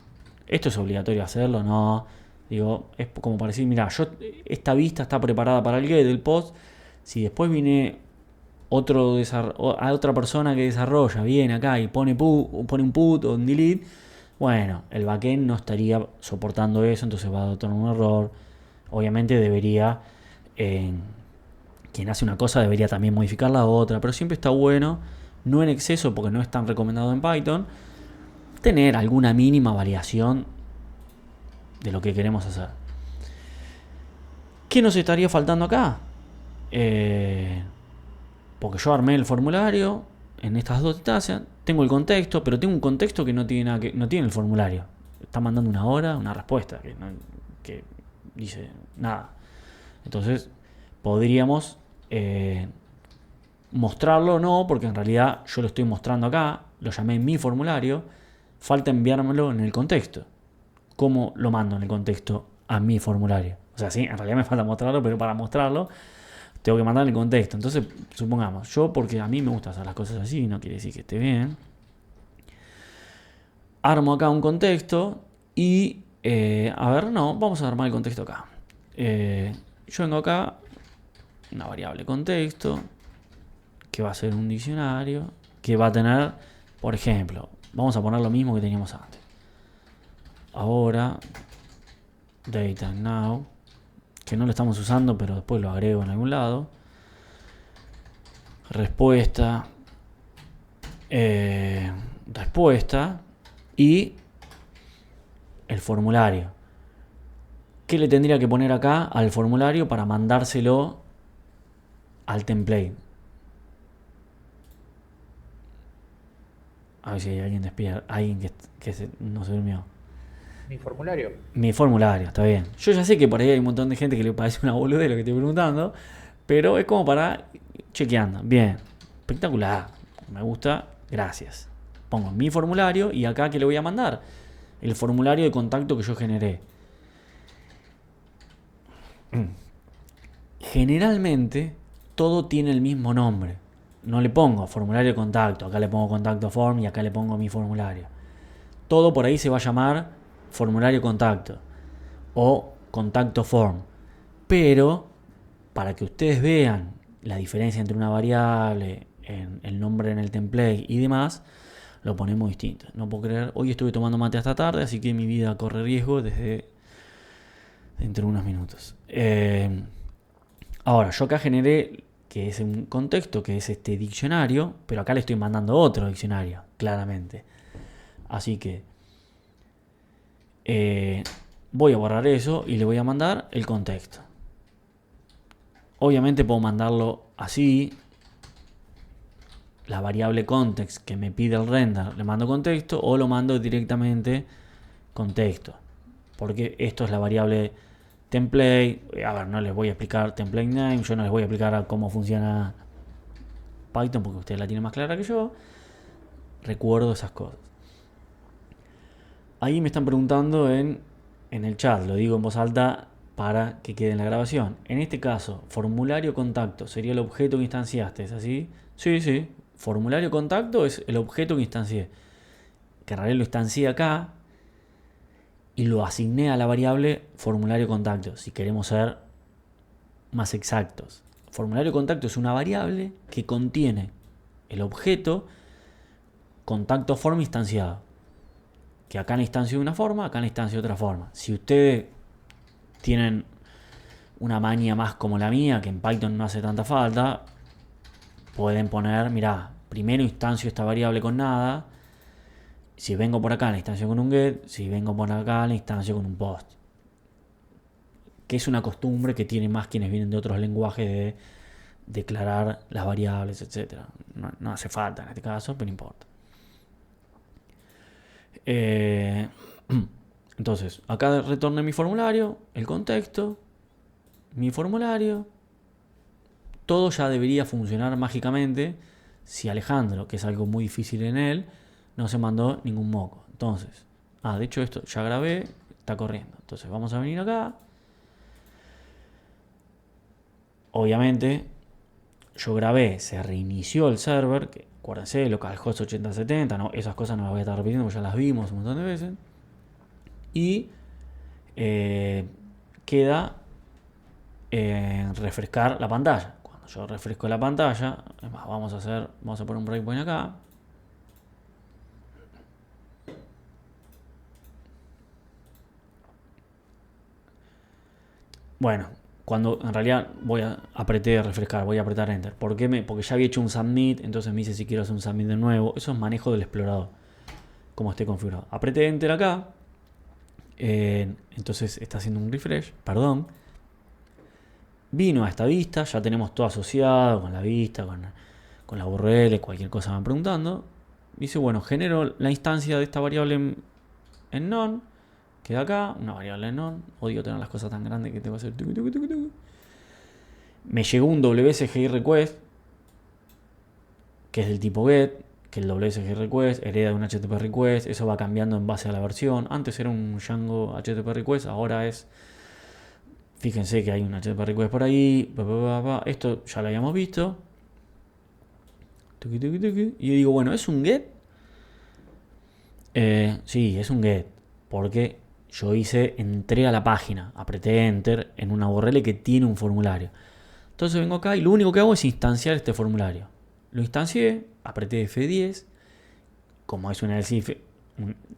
Esto es obligatorio hacerlo, no. Digo, es como para decir, mira, esta vista está preparada para el get del post. Si después viene otra persona que desarrolla, viene acá y pone un put o un delete, bueno, el backend no estaría soportando eso, entonces va a tener un error. Obviamente debería, quien hace una cosa debería también modificar la otra, pero siempre está bueno, no en exceso porque no es tan recomendado en Python, tener alguna mínima variación de lo que queremos hacer. ¿Qué nos estaría faltando acá? Porque yo armé el formulario en estas dos instancias, tengo el contexto, pero tengo un contexto que no tiene nada no tiene el formulario. Está mandando una hora, una respuesta que dice nada. Entonces podríamos mostrarlo o no, porque en realidad yo lo estoy mostrando acá, lo llamé mi formulario, falta enviármelo en el contexto. ¿Cómo lo mando en el contexto a mi formulario? O sea, sí, en realidad me falta mostrarlo, pero para mostrarlo tengo que mandar el contexto. Entonces, supongamos, yo, porque a mí me gusta hacer las cosas así, no quiere decir que esté bien, armo acá un contexto y, vamos a armar el contexto acá. Yo vengo acá, una variable contexto, que va a ser un diccionario, que va a tener, por ejemplo, vamos a poner lo mismo que teníamos antes. Ahora, data now, que no lo estamos usando, pero después lo agrego en algún lado. Respuesta, respuesta y el formulario. ¿Qué le tendría que poner acá al formulario para mandárselo al template? A ver si hay alguien despierta, alguien que no se durmió. Mi formulario. Mi formulario, está bien. Yo ya sé que por ahí hay un montón de gente que le parece una boludez lo que estoy preguntando, pero es como para chequeando. Bien, espectacular. Me gusta, gracias. Pongo mi formulario y acá ¿qué le voy a mandar? El formulario de contacto que yo generé. Generalmente todo tiene el mismo nombre. No le pongo formulario de contacto, acá le pongo contacto form y acá le pongo mi formulario. Todo por ahí se va a llamar formulario contacto o contacto form. Pero para que ustedes vean la diferencia entre una variable, el nombre en el template y demás, lo ponemos distinto. No puedo creer, hoy estuve tomando mate hasta tarde, así que mi vida corre riesgo desde dentro de unos minutos. Ahora, yo acá generé que es un contexto, que es este diccionario, pero acá le estoy mandando otro diccionario, claramente. Así que voy a borrar eso y le voy a mandar el contexto. Obviamente puedo mandarlo así. La variable context que me pide el render le mando contexto, o lo mando directamente contexto, porque esto es la variable template. A ver, no les voy a explicar template name, yo no les voy a explicar cómo funciona Python porque ustedes la tienen más clara que yo. Recuerdo esas cosas. Ahí me están preguntando en el chat, lo digo en voz alta para que quede en la grabación. En este caso, formulario contacto sería el objeto que instanciaste, ¿es así? Sí. Formulario contacto es el objeto que instancié. Que en realidad lo instancié acá y lo asigné a la variable formulario contacto, si queremos ser más exactos. Formulario contacto es una variable que contiene el objeto contacto form instanciado. Que acá la instancia de una forma, acá la instancia de otra forma. Si ustedes tienen una maña más como la mía, que en Python no hace tanta falta, pueden poner, mirá, primero instancio esta variable con nada. Si vengo por acá, la instancio con un get. Si vengo por acá, la instancio con un post. Que es una costumbre que tienen más quienes vienen de otros lenguajes de declarar las variables, etc. No hace falta en este caso, pero no importa. Entonces, acá retorné mi formulario, el contexto, mi formulario. Todo ya debería funcionar mágicamente si Alejandro, que es algo muy difícil en él, no se mandó ningún moco. Entonces, de hecho esto ya grabé, está corriendo. Entonces vamos a venir acá. Obviamente, yo grabé, se reinició el server, que acuérdense, localhost 8070, no, esas cosas no las voy a estar repitiendo porque ya las vimos un montón de veces. Y queda refrescar la pantalla. Cuando yo refresco la pantalla, además vamos a poner un breakpoint acá. Bueno, cuando en realidad apreté refrescar, voy a apretar enter. ¿Por qué? Porque ya había hecho un submit, entonces me dice si quiero hacer un submit de nuevo. Eso es manejo del explorador. como esté configurado. Apreté Enter acá. Entonces está haciendo un refresh. Perdón. Vino a esta vista. Ya tenemos todo asociado con la vista, con la URL, cualquier cosa me van preguntando. Dice, bueno, genero la instancia de esta variable en none. Queda acá, una variable en none. Odio tener las cosas tan grandes que tengo que hacer. Me llegó un WSGI request, que es del tipo get, que el WSGI request hereda de un HTTP request. Eso va cambiando en base a la versión. Antes era un Django HTTP request, ahora es... Fíjense que hay un HTTP request por ahí. Esto ya lo habíamos visto. Y yo digo, bueno, ¿es un get? Sí, es un get. Porque yo entré a la página, apreté Enter en una URL que tiene un formulario. Entonces vengo acá y lo único que hago es instanciar este formulario. Lo instancié, apreté F10. Como es un else,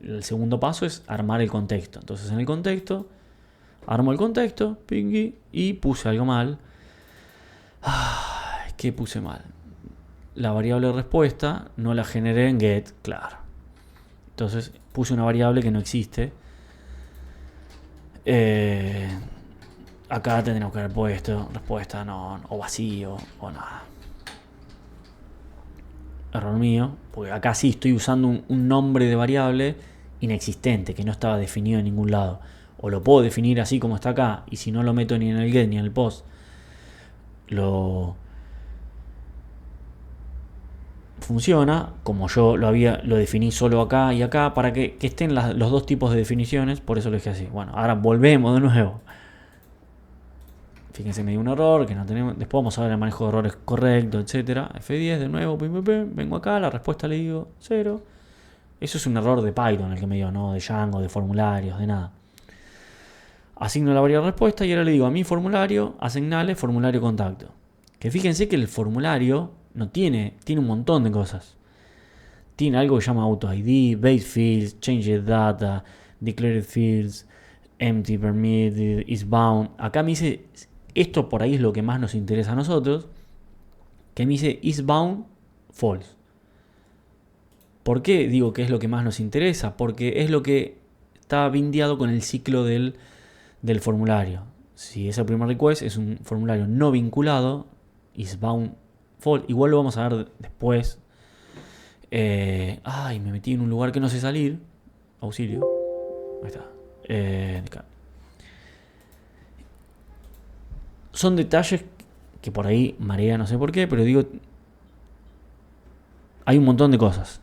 el segundo paso es armar el contexto. Entonces en el contexto, armo el contexto, pingui, y puse algo mal. ¿Qué puse mal? La variable respuesta no la generé en get, claro. Entonces puse una variable que no existe. Acá tendríamos que haber puesto respuesta no, o vacío, o nada. Error mío, porque acá sí estoy usando un nombre de variable inexistente, que no estaba definido en ningún lado. O lo puedo definir así como está acá, y si no lo meto ni en el get ni en el post, lo funciona como yo lo definí solo acá y acá, para que estén los dos tipos de definiciones. Por eso lo dejé así. Bueno, ahora volvemos de nuevo. Fíjense, me dio un error que no tenemos. Después vamos a ver el manejo de errores correcto, etcétera. F10 de nuevo, vengo acá, la respuesta le digo 0. Eso es un error de Python el que me dio, no de Django, de formularios, de nada. Asigno la variable respuesta y ahora le digo a mi formulario, asignale formulario contacto. Que fíjense que el formulario no tiene un montón de cosas. Tiene algo que se llama auto ID, base fields, change data, declared fields, empty permitted, is bound. Acá me dice, esto por ahí es lo que más nos interesa a nosotros, que me dice is bound false. ¿Por qué digo que es lo que más nos interesa? Porque es lo que está bindeado con el ciclo del formulario. Si es el primer request, es un formulario no vinculado, is bound false. Igual lo vamos a ver después. Me metí en un lugar que no sé salir. Auxilio. Ahí está. Son detalles que por ahí marea, no sé por qué, pero digo, hay un montón de cosas.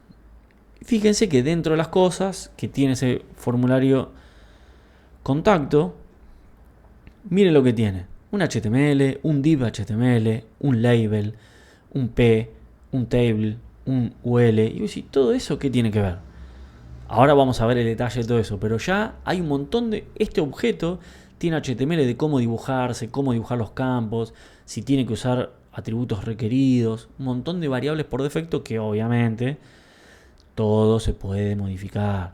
Fíjense que dentro de las cosas que tiene ese formulario contacto, miren lo que tiene. Un HTML, un div HTML, un label, un P, un table, un UL. Y yo decía, ¿todo eso qué tiene que ver? Ahora vamos a ver el detalle de todo eso, pero ya hay un montón de... Este objeto tiene HTML de cómo dibujarse, cómo dibujar los campos, si tiene que usar atributos requeridos, un montón de variables por defecto que obviamente todo se puede modificar.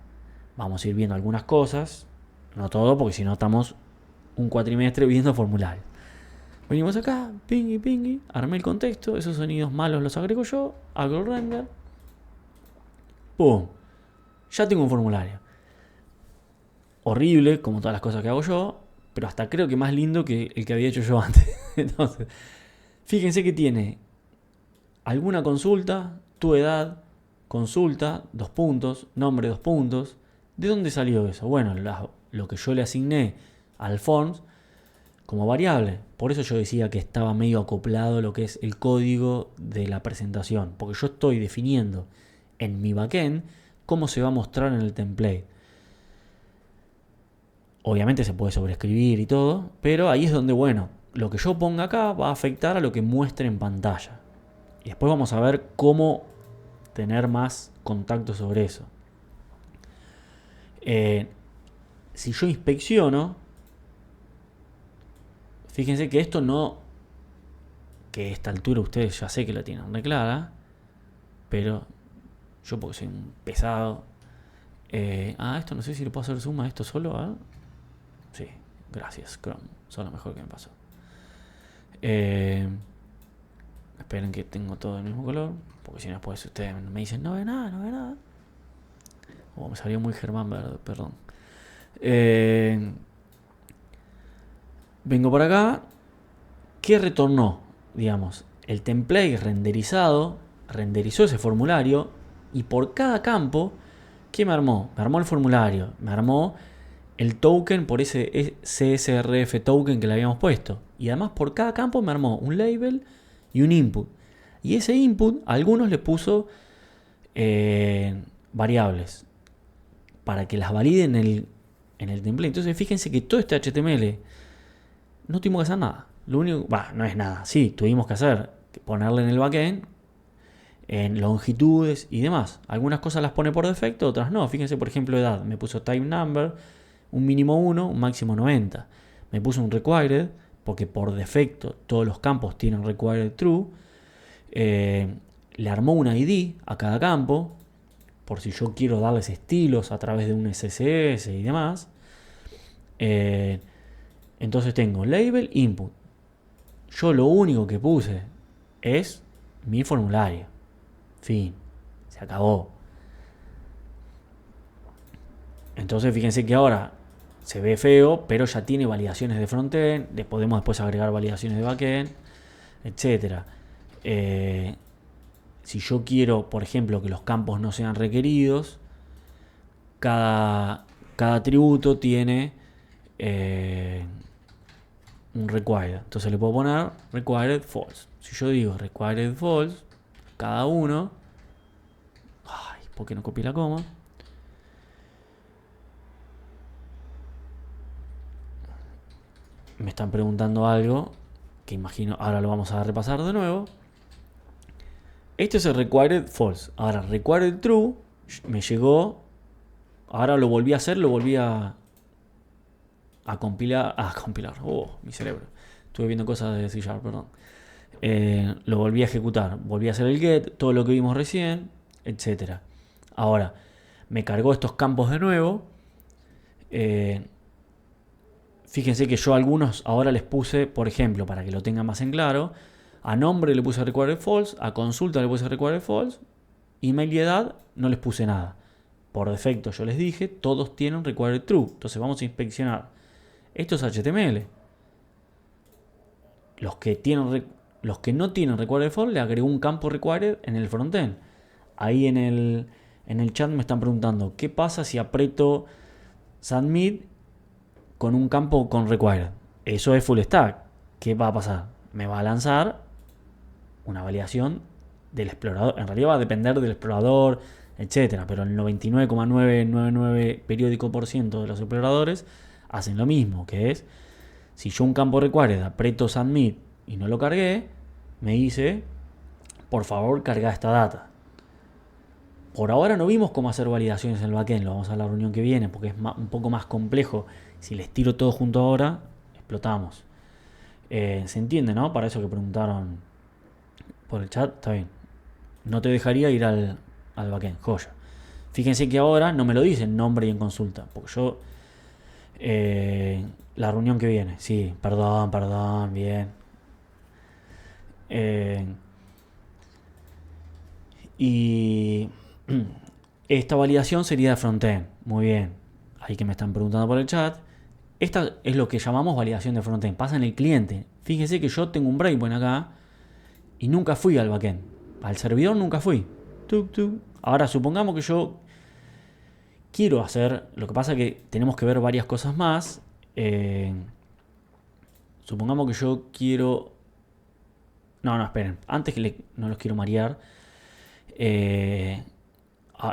Vamos a ir viendo algunas cosas, no todo, porque si no estamos un cuatrimestre viendo formularios. Venimos acá, pingui, armé el contexto, esos sonidos malos los agrego yo, hago el render, ¡pum! Ya tengo un formulario. Horrible, como todas las cosas que hago yo, pero hasta creo que más lindo que el que había hecho yo antes. Entonces, fíjense que tiene alguna consulta, tu edad, consulta, 2 puntos, nombre, 2 puntos. ¿De dónde salió eso? Bueno, lo que yo le asigné al forms como variable. Por eso yo decía que estaba medio acoplado lo que es el código de la presentación, porque yo estoy definiendo en mi backend cómo se va a mostrar en el template. Obviamente se puede sobreescribir y todo, pero ahí es donde, bueno, lo que yo ponga acá va a afectar a lo que muestre en pantalla. Y después vamos a ver cómo tener más contacto sobre eso. Si yo inspecciono, fíjense que esto no, que a esta altura ustedes ya sé que lo tienen re clara, pero yo porque soy un pesado. Esto no sé si le puedo hacer zoom a esto solo. Sí, gracias Chrome, son lo mejor que me pasó. Esperen que tengo todo el mismo color, porque si no después ustedes me dicen no ve nada. Me salió muy Germán Verde, perdón. Eh, vengo para acá. ¿Qué retornó? Digamos, el template renderizado, renderizó ese formulario y por cada campo, ¿qué me armó? Me armó el formulario, me armó el token por ese CSRF token que le habíamos puesto. Y además por cada campo me armó un label y un input. Y ese input, a algunos le puso variables para que las valide en el template. Entonces fíjense que todo este HTML no tuvimos que hacer nada. Lo único, no es nada. Sí, tuvimos que hacer, ponerle en el backend, en longitudes y demás. Algunas cosas las pone por defecto, otras no. Fíjense, por ejemplo, edad. Me puso time number, un mínimo 1, un máximo 90. Me puso un required, porque por defecto todos los campos tienen required true. Le armó un ID a cada campo, por si yo quiero darles estilos a través de un SSS y demás. Entonces tengo label, input. Yo lo único que puse es mi formulario. Fin. Se acabó. Entonces fíjense que ahora se ve feo, pero ya tiene validaciones de frontend. Le podemos después agregar validaciones de backend, etc. Si yo quiero, por ejemplo, que los campos no sean requeridos, cada atributo tiene un required. Entonces le puedo poner required false. Si yo digo required false, cada uno... Ay, ¿por qué no copié la coma? Me están preguntando algo que imagino, ahora lo vamos a repasar de nuevo. Este es el required false. Ahora required true me llegó. Ahora lo volví a hacer, lo volví a compilar. Oh, mi cerebro. Estuve viendo cosas de C#, perdón. Lo volví a ejecutar. Volví a hacer el get, todo lo que vimos recién, etc. Ahora, me cargó estos campos de nuevo. Fíjense que yo a algunos ahora les puse, por ejemplo, para que lo tengan más en claro, a nombre le puse required false, a consulta le puse required false, email y edad no les puse nada. Por defecto yo les dije, todos tienen required true. Entonces vamos a inspeccionar. Esto es HTML. Los que no tienen required false le agregó un campo required en el frontend. Ahí en el chat me están preguntando, ¿qué pasa si aprieto submit con un campo con required? Eso es full stack. ¿Qué va a pasar? Me va a lanzar una validación del explorador. En realidad va a depender del explorador, etcétera, pero el 99,999 periódico por ciento de los exploradores hacen lo mismo, que es, si yo un campo required aprieto submit y no lo cargué, me dice, por favor carga esta data. Por ahora no vimos cómo hacer validaciones en el backend, lo vamos a la reunión que viene, porque es un poco más complejo. Si les tiro todo junto ahora, explotamos. Se entiende, ¿no? Para eso que preguntaron por el chat, está bien. No te dejaría ir al backend, joya. Fíjense que ahora no me lo dicen nombre y en consulta, porque yo... la reunión que viene, sí, perdón, bien. Y esta validación sería de frontend, muy bien. Ahí que me están preguntando por el chat. Esta es lo que llamamos validación de frontend. Pasa en el cliente. Fíjense que yo tengo un breakpoint acá y nunca fui al backend. Al servidor nunca fui. Ahora supongamos que yo quiero hacer, lo que pasa es que tenemos que ver varias cosas más. Supongamos que yo quiero... No, esperen. Antes que no los quiero marear.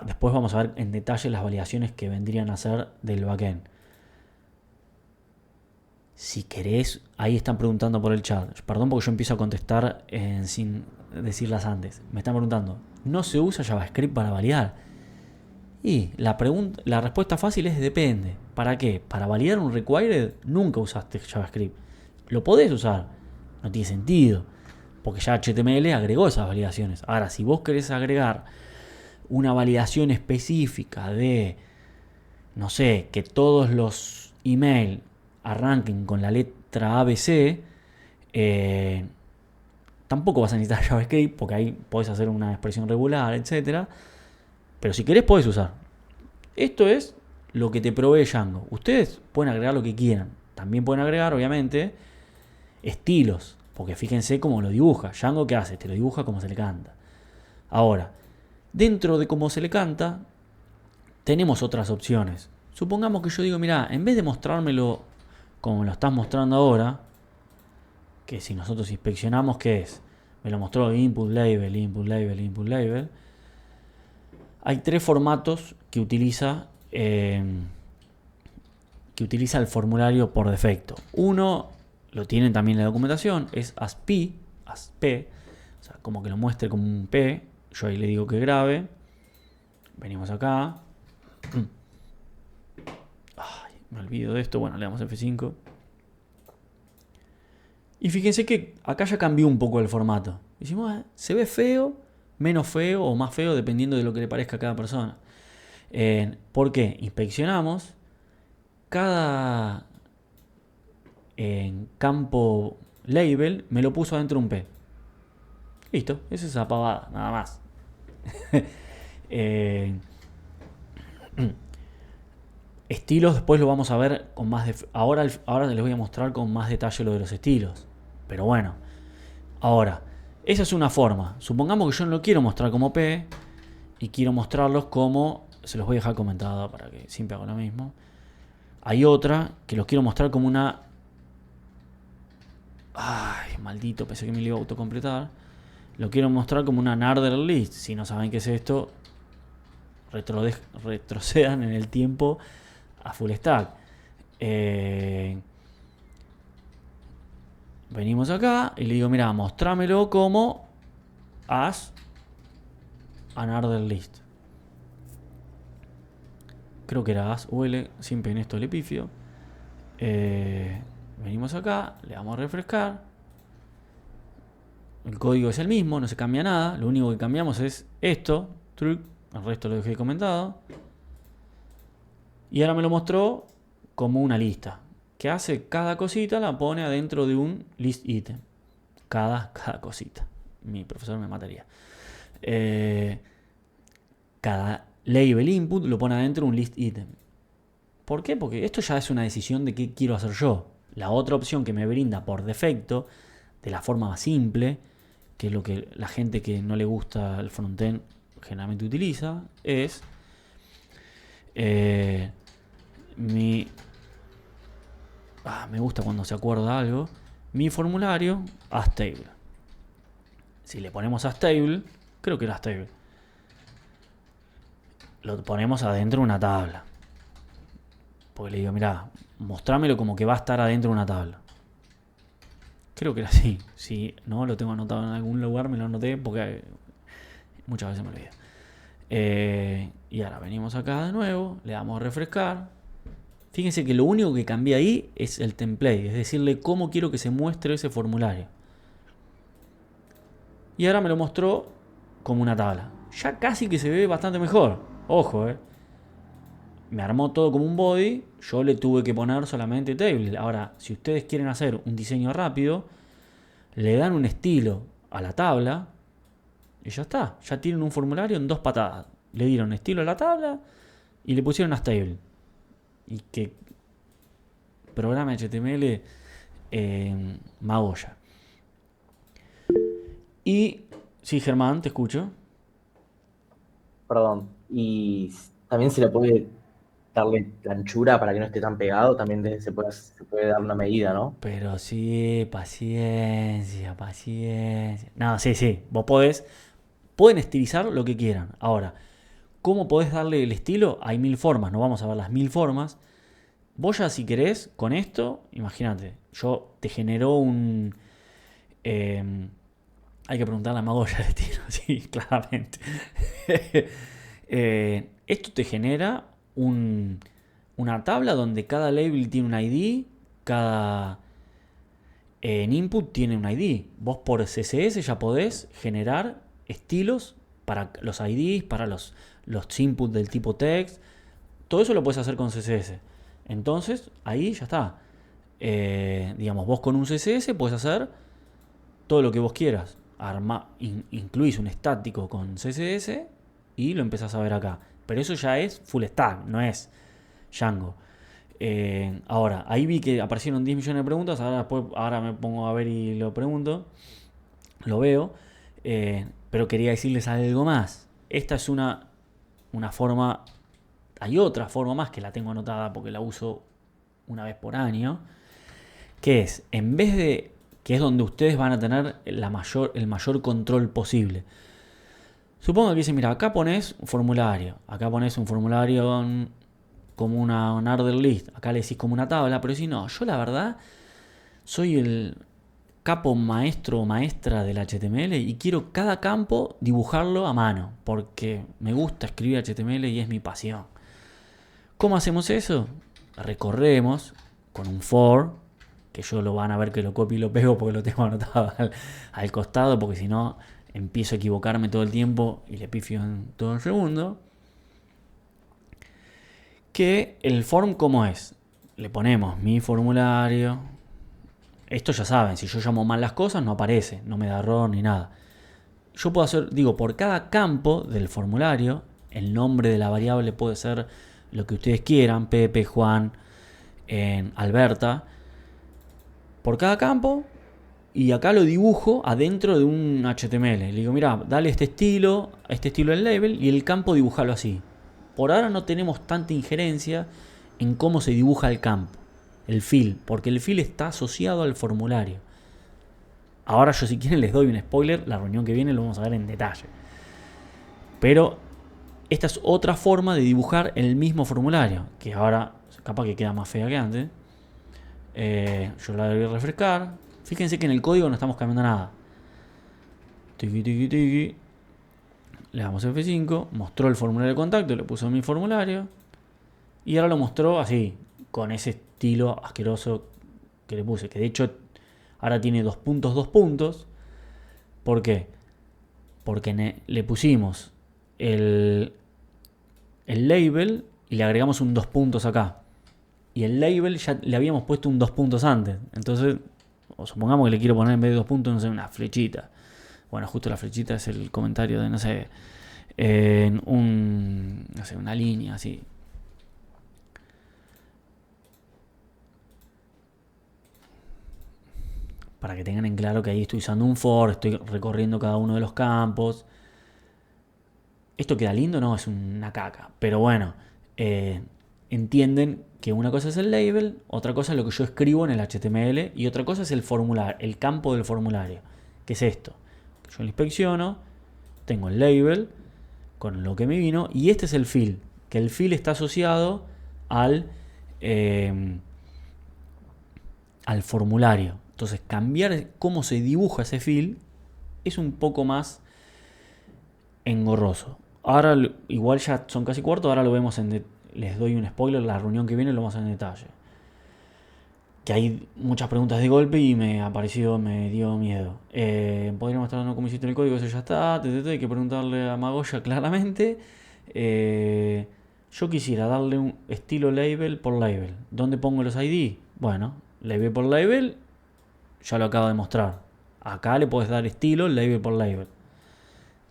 Después vamos a ver en detalle las validaciones que vendrían a ser del backend. Si querés, ahí están preguntando por el chat. Perdón porque yo empiezo a contestar sin decirlas antes. Me están preguntando, ¿no se usa JavaScript para validar? Y la respuesta fácil es depende. ¿Para qué? Para validar un required nunca usaste JavaScript. Lo podés usar, no tiene sentido, porque ya HTML agregó esas validaciones. Ahora, si vos querés agregar una validación específica de, no sé, que todos los emails arranquen con la letra ABC, tampoco vas a necesitar JavaScript, porque ahí podés hacer una expresión regular, etcétera. Pero si querés podés usar. Esto es lo que te provee Django. Ustedes pueden agregar lo que quieran. También pueden agregar, obviamente, estilos. Porque fíjense cómo lo dibuja. Django, ¿qué hace? Te lo dibuja como se le canta. Ahora, dentro de cómo se le canta, tenemos otras opciones. Supongamos que yo digo, mira, en vez de mostrármelo como me lo estás mostrando ahora, que si nosotros inspeccionamos, ¿qué es? Me lo mostró input label, input label, input label. Hay 3 formatos que utiliza el formulario por defecto. Uno, lo tienen también en la documentación, es ASP, o sea, como que lo muestre como un P. Yo ahí le digo que grabe. Venimos acá. Ay, me olvido de esto. Bueno, le damos F5. Y fíjense que acá ya cambió un poco el formato. Decimos, se ve feo, menos feo o más feo dependiendo de lo que le parezca a cada persona. ¿Por qué? Inspeccionamos cada campo label, me lo puso adentro un P. Listo, esa es esa pavada, nada más. Estilos después lo vamos a ver con más ahora les voy a mostrar con más detalle lo de los estilos. Pero bueno, ahora, esa es una forma. Supongamos que yo no lo quiero mostrar como P y quiero mostrarlos como, se los voy a dejar comentado para que siempre hago lo mismo. Hay otra que los quiero mostrar como una... Ay, maldito, pensé que me lo iba a autocompletar. Lo quiero mostrar como una Narder List. Si no saben qué es esto, retrocedan en el tiempo a full stack. Venimos acá y le digo, mira, mostrámelo como as another list. Creo que era as UL, siempre en esto le pifio. Venimos acá, le damos a refrescar. El código es el mismo, no se cambia nada. Lo único que cambiamos es esto. El resto lo dejé comentado. Y ahora me lo mostró como una lista. Que hace cada cosita, la pone adentro de un list item. Cada cosita. Mi profesor me mataría. Cada label input lo pone adentro de un list item. ¿Por qué? Porque esto ya es una decisión de qué quiero hacer yo. La otra opción que me brinda por defecto, de la forma más simple, que es lo que la gente que no le gusta el frontend generalmente utiliza, es me gusta cuando se acuerda algo, mi formulario asTable. Si le ponemos asTable, creo que era asTable, lo ponemos adentro de una tabla. Porque le digo, mira, mostrámelo como que va a estar adentro de una tabla. Creo que era así. Si no lo tengo anotado en algún lugar, me lo anoté porque muchas veces me olvido. Y ahora venimos acá de nuevo, le damos a refrescar. Fíjense que lo único que cambié ahí es el template, es decirle cómo quiero que se muestre ese formulario. Y ahora me lo mostró como una tabla. Ya casi que se ve bastante mejor. Ojo, me armó todo como un body. Yo le tuve que poner solamente table. Ahora, si ustedes quieren hacer un diseño rápido, le dan un estilo a la tabla y ya está. Ya tienen un formulario en 2 patadas. Le dieron estilo a la tabla y le pusieron asTable. Y que programa HTML magolla. Y sí, Germán, te escucho. Perdón. Y también se le puede darle la anchura para que no esté tan pegado. También se puede dar una medida, ¿no? Pero sí, paciencia. No, sí, vos pueden estilizar lo que quieran. Ahora, ¿cómo podés darle el estilo? Hay 1000 formas, no vamos a ver las 1000 formas. Vos ya si querés, con esto, imagínate, yo te generó un... hay que preguntarle a Magoya el estilo, sí, claramente. Esto te genera una tabla donde cada label tiene un ID, cada input tiene un ID. Vos por CSS ya podés generar estilos para los IDs, para los inputs del tipo text. Todo eso lo puedes hacer con CSS. Entonces, ahí ya está. Digamos, vos con un CSS puedes hacer todo lo que vos quieras. Incluís un estático con CSS y lo empezás a ver acá. Pero eso ya es full stack, no es Django. Ahora, ahí vi que aparecieron 10 millones de preguntas. Ahora me pongo a ver y lo pregunto. Lo veo. Pero quería decirles algo más. Esta es una forma. Hay otra forma más que la tengo anotada porque la uso una vez por año. Que es, en vez de. Que es donde ustedes van a tener el mayor control posible. Supongo que dicen, mira, acá pones un formulario. Acá pones un formulario como un order list. Acá le decís como una tabla. Pero si no, yo la verdad soy el capo maestro o maestra del HTML y quiero cada campo dibujarlo a mano. Porque me gusta escribir HTML y es mi pasión. ¿Cómo hacemos eso? Recorremos con un for, que yo lo van a ver que lo copio y lo pego porque lo tengo anotado al costado, porque si no empiezo a equivocarme todo el tiempo y le pifio en todo el segundo. Que el form, ¿cómo es? Le ponemos mi formulario. Esto ya saben, si yo llamo mal las cosas no aparece, no me da error ni nada. Yo puedo hacer, por cada campo del formulario, el nombre de la variable puede ser lo que ustedes quieran, Pepe, Juan, Alberta, por cada campo, y acá lo dibujo adentro de un HTML. Le digo, mira, dale este estilo del label, y el campo dibujalo así. Por ahora no tenemos tanta injerencia en cómo se dibuja el campo, el field, porque el field está asociado al formulario. Ahora yo, si quieren, les doy un spoiler, la reunión que viene lo vamos a ver en detalle. Pero esta es otra forma de dibujar el mismo formulario, que ahora capaz que queda más fea que antes. Yo la voy a refrescar. Fíjense que en el código no estamos cambiando nada. Tiki, tiki, tiki. Le damos F5, mostró el formulario de contacto, le puso mi formulario. Y ahora lo mostró así, con ese estilo asqueroso que le puse. Que de hecho ahora tiene 2 puntos, 2 puntos. ¿Por qué? Porque le pusimos el label y le agregamos un 2 puntos acá. Y el label ya le habíamos puesto un 2 puntos antes. Entonces, o supongamos que le quiero poner en vez de 2 puntos, no sé, una flechita. Bueno, justo la flechita es el comentario de, no sé, una línea así. Para que tengan en claro que ahí estoy usando un for, estoy recorriendo cada uno de los campos. ¿Esto queda lindo? No, es una caca. Pero bueno, entienden que una cosa es el label, otra cosa es lo que yo escribo en el HTML y otra cosa es el formulario, el campo del formulario. ¿Qué es esto? Yo lo inspecciono, tengo el label con lo que me vino y este es el field, que el field está asociado al formulario. Entonces cambiar cómo se dibuja ese field es un poco más engorroso. Ahora igual ya son casi cuarto, ahora lo vemos les doy un spoiler, la reunión que viene lo vamos a ver en detalle. Que hay muchas preguntas de golpe y me dio miedo. Podríamos estar dando cómo hiciste el código, eso ya está. Hay que preguntarle a Magoya claramente. Yo quisiera darle un estilo label por label. ¿Dónde pongo los ID? Bueno, label por label, ya lo acabo de mostrar. Acá le puedes dar estilo label por label.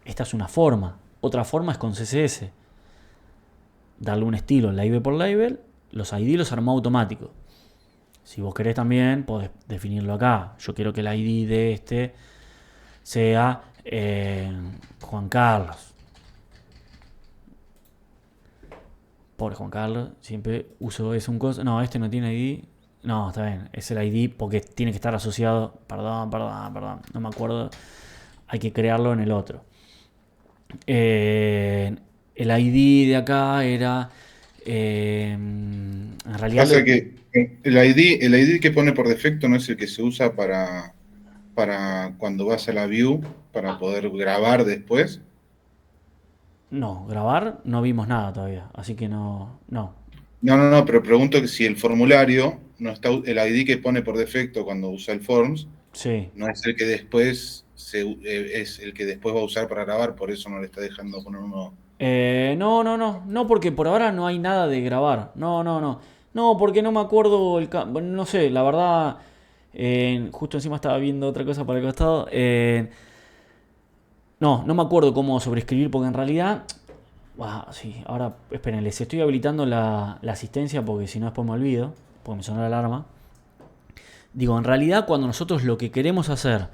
Esta es una forma. Otra forma es con CSS. Darle un estilo label por label, los ID los armó automático. Si vos querés también, podés definirlo acá. Yo quiero que el ID de este sea Juan Carlos. Pobre Juan Carlos, siempre uso eso un coso. No, este no tiene ID. No, está bien, es el ID porque tiene que estar asociado. Perdón, no me acuerdo. Hay que crearlo en el otro. El ID de acá era... en realidad... Pasa que el ID que pone por defecto no es el que se usa para cuando vas a la view, para poder grabar después. No, grabar no vimos nada todavía, así que no. No, pero pregunto que si el formulario no está, el ID que pone por defecto cuando usa el Forms, sí, no es el que después es el que después va a usar para grabar, por eso no le está dejando poner uno. No, porque por ahora no hay nada de grabar. No, porque no me acuerdo no sé, la verdad, justo encima estaba viendo otra cosa para el costado. No me acuerdo cómo sobreescribir, porque en realidad Sí, ahora esperen, les estoy habilitando la asistencia porque si no después me olvido, porque me sonó la alarma. Digo, en realidad cuando nosotros lo que queremos hacer,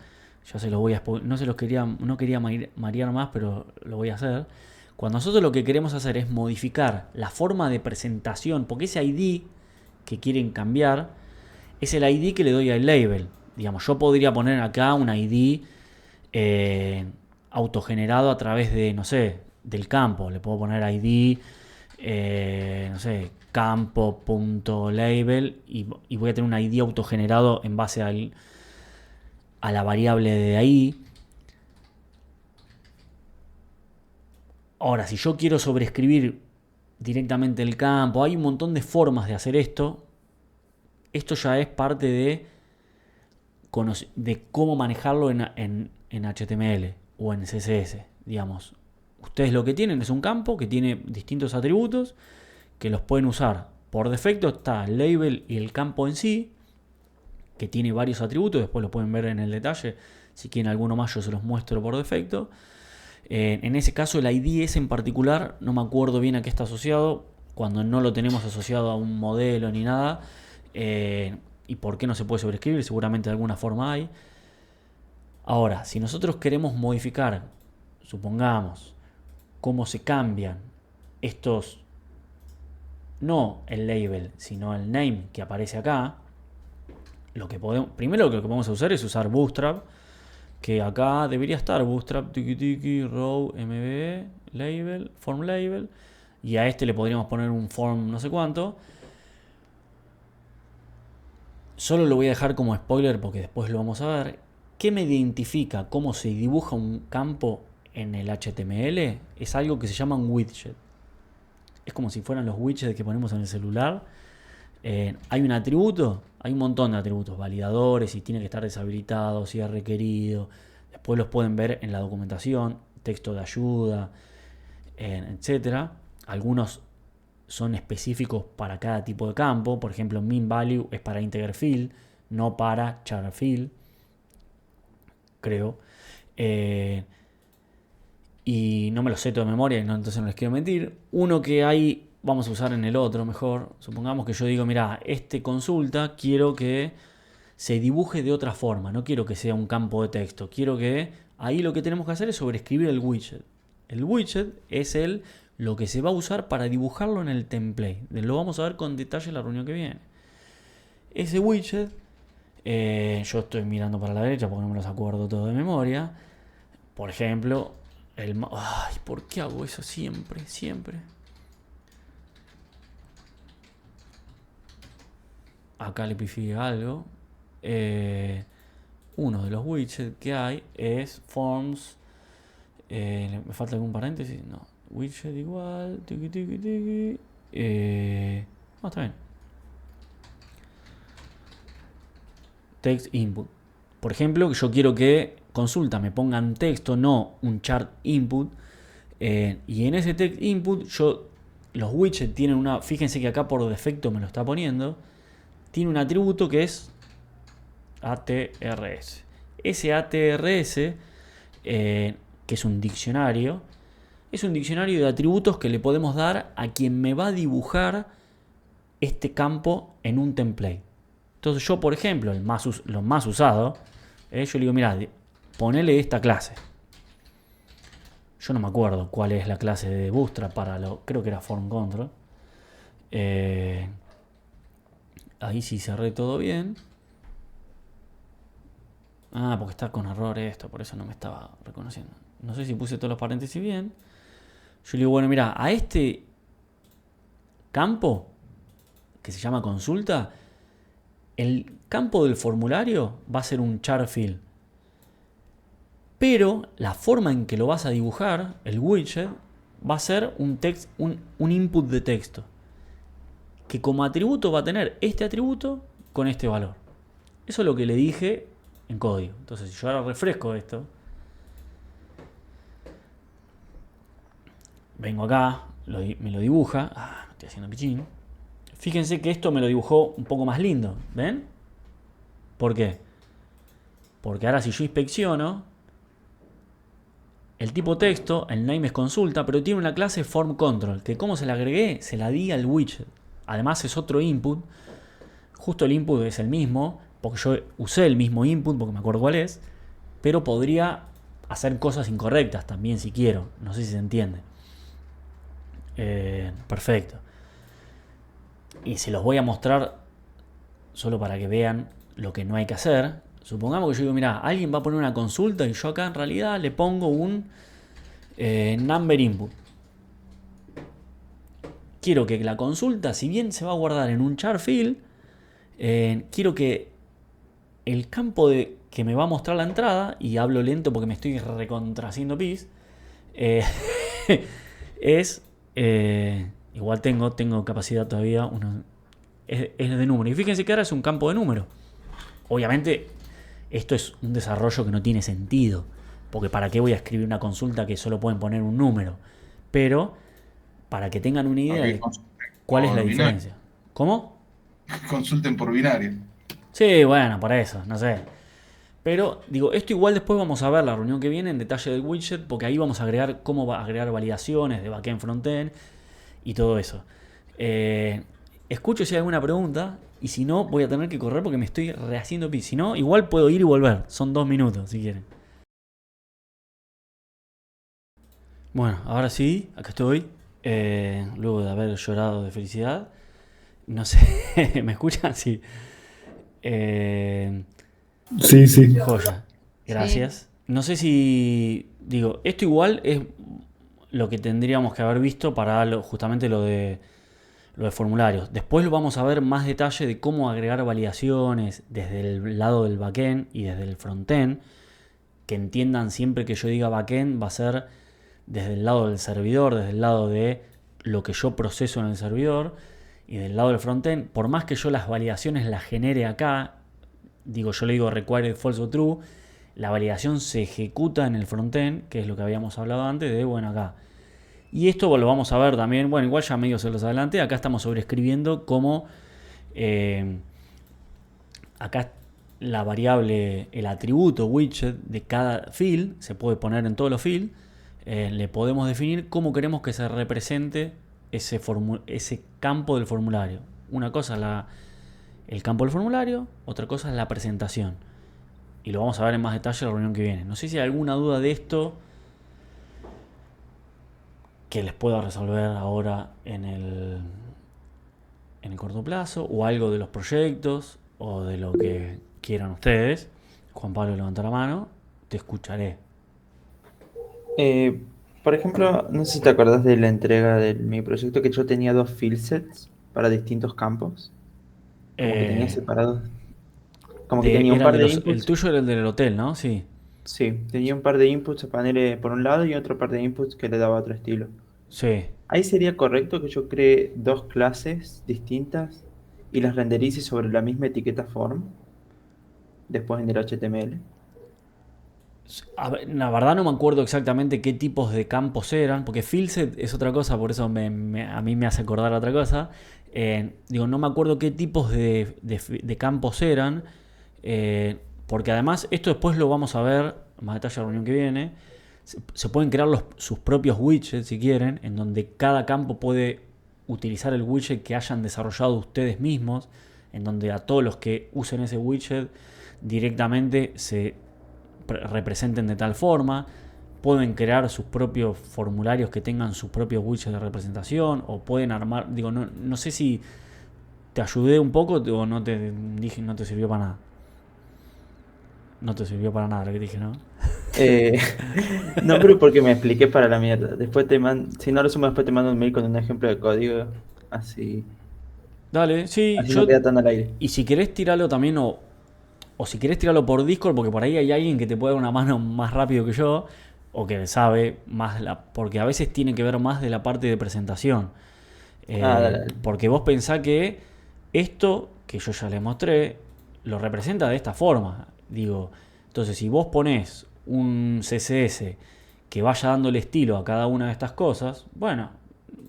ya se los voy a no se los quería, no quería marear más, pero lo voy a hacer. Cuando nosotros lo que queremos hacer es modificar la forma de presentación, porque ese ID que quieren cambiar es el ID que le doy al label. Digamos, yo podría poner acá un ID autogenerado a través de, no sé, del campo. Le puedo poner ID, no sé, campo.label y voy a tener un ID autogenerado en base a la variable de ahí. Ahora, si yo quiero sobreescribir directamente el campo, hay un montón de formas de hacer esto. Esto ya es parte de cómo manejarlo en HTML o en CSS, digamos. Ustedes lo que tienen es un campo que tiene distintos atributos que los pueden usar. Por defecto está el label y el campo en sí, que tiene varios atributos, después lo pueden ver en el detalle. Si quieren alguno más yo se los muestro por defecto. En ese caso el ID ese en particular, no me acuerdo bien a qué está asociado, cuando no lo tenemos asociado a un modelo ni nada. ¿Y por qué no se puede sobreescribir? Seguramente de alguna forma hay. Ahora, si nosotros queremos modificar, supongamos, cómo se cambian estos, no el label, sino el name que aparece acá, primero lo que podemos usar es usar Bootstrap, que acá debería estar Bootstrap, row, mb, label, form label, y a este le podríamos poner un form no sé cuánto. Solo lo voy a dejar como spoiler porque después lo vamos a ver. ¿Qué me identifica cómo se dibuja un campo en el HTML? Es algo que se llama un widget. Es como si fueran los widgets que ponemos en el celular. Hay un atributo, hay un montón de atributos, validadores, si tiene que estar deshabilitado, si es requerido. Después los pueden ver en la documentación, texto de ayuda, etc. Algunos son específicos para cada tipo de campo. Por ejemplo, min value es para integer field, no para char field, creo. Y no me lo sé todo de memoria, entonces no les quiero mentir. Uno que hay, vamos a usar en el otro mejor. Supongamos que yo digo, mira, este consulta quiero que se dibuje de otra forma, no quiero que sea un campo de texto, quiero que ahí lo que tenemos que hacer es sobreescribir el widget. El widget es lo que se va a usar para dibujarlo en el template. Lo vamos a ver con detalle en la reunión que viene. Ese widget, yo estoy mirando para la derecha porque no me los acuerdo todo de memoria. Por ejemplo, ay, ¿por qué hago eso siempre? Acá le pifié algo. Uno de los widgets que hay es forms. ¿Me falta algún paréntesis? No. Widget igual. No, está bien. Text input. Por ejemplo, yo quiero que consulta me pongan texto, no un chart input. Y en ese text input, los widgets tienen una. Fíjense que acá por defecto me lo está poniendo. Tiene un atributo que es ATRS. Ese ATRS, que es un diccionario de atributos que le podemos dar a quien me va a dibujar este campo en un template. Entonces yo, por ejemplo, lo más usado, yo le digo, mira, ponele esta clase. Yo no me acuerdo cuál es la clase de Bootstrap creo que era form control. Ahí sí cerré todo bien. Porque está con error esto, por eso no me estaba reconociendo. No sé si puse todos los paréntesis bien. Yo le digo, bueno, mira, a este campo que se llama consulta, el campo del formulario va a ser un char field. Pero la forma en que lo vas a dibujar, el widget, va a ser un input de texto. Que como atributo va a tener este atributo con este valor. Eso es lo que le dije en código. Entonces, si yo ahora refresco esto, vengo acá, me lo dibuja. Me estoy haciendo pichín. Fíjense que esto me lo dibujó un poco más lindo. ¿Ven? ¿Por qué? Porque ahora si yo inspecciono, el tipo texto, el name es consulta, pero tiene una clase form control, que como se la agregué, se la di al widget. Además es otro input, justo el input es el mismo, porque yo usé el mismo input, porque me acuerdo cuál es, pero podría hacer cosas incorrectas también si quiero. No sé si se entiende. Perfecto. Y se los voy a mostrar solo para que vean lo que no hay que hacer. Supongamos que yo digo, mira, alguien va a poner una consulta y yo acá en realidad le pongo un number input. Quiero que la consulta, si bien se va a guardar en un char field, quiero que el campo que me va a mostrar la entrada, y hablo lento porque me estoy recontraciendo pis, es... igual tengo capacidad todavía, es de número. Y fíjense que ahora es un campo de número. Obviamente, esto es un desarrollo que no tiene sentido, porque ¿para qué voy a escribir una consulta que solo pueden poner un número? Pero, para que tengan una idea de cuál es la diferencia. ¿Cómo? Consulten por binario. Sí, bueno, por eso, no sé. Pero, digo, esto igual después vamos a ver la reunión que viene en detalle del widget, porque ahí vamos a agregar cómo va a agregar validaciones de backend, frontend y todo eso. Escucho si hay alguna pregunta, y si no, voy a tener que correr porque me estoy rehaciendo pis. Si no, igual puedo ir y volver. Son 2 minutos, si quieren. Bueno, ahora sí, acá estoy. Luego de haber llorado de felicidad. No sé, ¿me escuchan? Sí. Sí. Joya. Gracias. No sé si... Digo, esto igual es lo que tendríamos que haber visto para justamente lo de formularios. Después lo vamos a ver más detalle de cómo agregar validaciones desde el lado del backend y desde el frontend. Que entiendan siempre que yo diga backend va a ser desde el lado del servidor, desde el lado de lo que yo proceso en el servidor, y del lado del frontend, por más que yo las validaciones las genere acá, digo, yo le digo required false o true, la validación se ejecuta en el frontend, que es lo que habíamos hablado antes de, bueno, acá. Y esto lo vamos a ver también, bueno, igual ya medio se los adelanté, acá estamos sobreescribiendo cómo acá la variable, el atributo widget de cada field, se puede poner en todos los fields, le podemos definir cómo queremos que se represente ese campo del formulario. Una cosa es el campo del formulario, otra cosa es la presentación. Y lo vamos a ver en más detalle en la reunión que viene. No sé si hay alguna duda de esto que les pueda resolver ahora en el corto plazo, o algo de los proyectos, o de lo que quieran ustedes. Juan Pablo, levanta la mano, te escucharé. Por ejemplo, no sé si te acuerdas de la entrega de mi proyecto, que yo tenía 2 field sets para distintos campos. Como que tenía separados. Como que tenía un par de el inputs. tuyo era el del hotel, ¿no? Sí. Sí, tenía un par de inputs a paneles por un lado y otro par de inputs que le daba otro estilo. Sí. Ahí sería correcto que yo cree 2 clases distintas y las renderice sobre la misma etiqueta form, después en el HTML. A ver, la verdad no me acuerdo exactamente qué tipos de campos eran, porque fieldset es otra cosa, por eso a mí me hace acordar a otra cosa. Digo, no me acuerdo qué tipos de campos eran, porque además esto después lo vamos a ver más detalle en la reunión que viene. Se pueden crear sus propios widgets si quieren, en donde cada campo puede utilizar el widget que hayan desarrollado ustedes mismos, en donde a todos los que usen ese widget directamente se representen de tal forma. Pueden crear sus propios formularios que tengan sus propios widgets de representación, o pueden armar, digo, no sé si te ayudé un poco o no te dije, no te sirvió para nada. No te sirvió para nada lo que dije, ¿no? No, pero porque me expliqué para la mierda. Después si no lo sumo, después te mando un mail con un ejemplo de código. Así Dale, sí, no queda tan al aire. y si querés tirarlo también, o si querés tirarlo por Discord, porque por ahí hay alguien que te puede dar una mano más rápido que yo, o que sabe más, porque a veces tiene que ver más de la parte de presentación. Dale. Porque vos pensás que esto que yo ya les mostré lo representa de esta forma. Digo, entonces si vos ponés un CSS que vaya dándole estilo a cada una de estas cosas, bueno,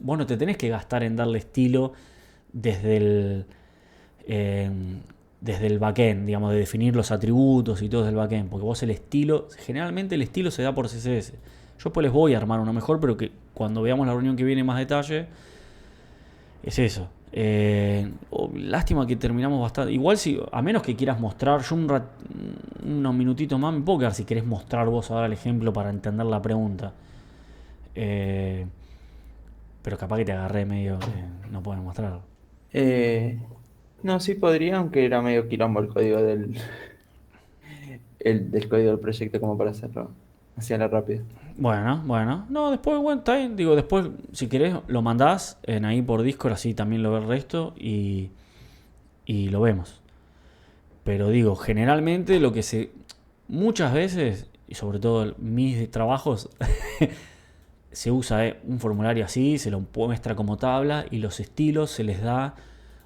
vos no te tenés que gastar en darle estilo desde el backend, digamos, de definir los atributos y todo desde el backend, porque vos generalmente el estilo se da por CSS. Yo después les voy a armar uno mejor, pero que cuando veamos la reunión que viene más detalle, es eso. Lástima que terminamos bastante. Igual si, a menos que quieras mostrar, yo unos minutitos más, me puedo quedar si querés mostrar vos ahora el ejemplo para entender la pregunta. Pero capaz que te agarré medio que no puedes mostrarlo. No, sí podría, aunque era medio quilombo el código del código del proyecto como para hacerlo hacia la rápida. Bueno. No, después, bueno, está bien. Digo, después, si querés, lo mandás ahí por Discord, así también lo ve el resto y lo vemos. Pero digo, generalmente lo que muchas veces, y sobre todo en mis trabajos, se usa un formulario así, se lo muestra como tabla y los estilos se les da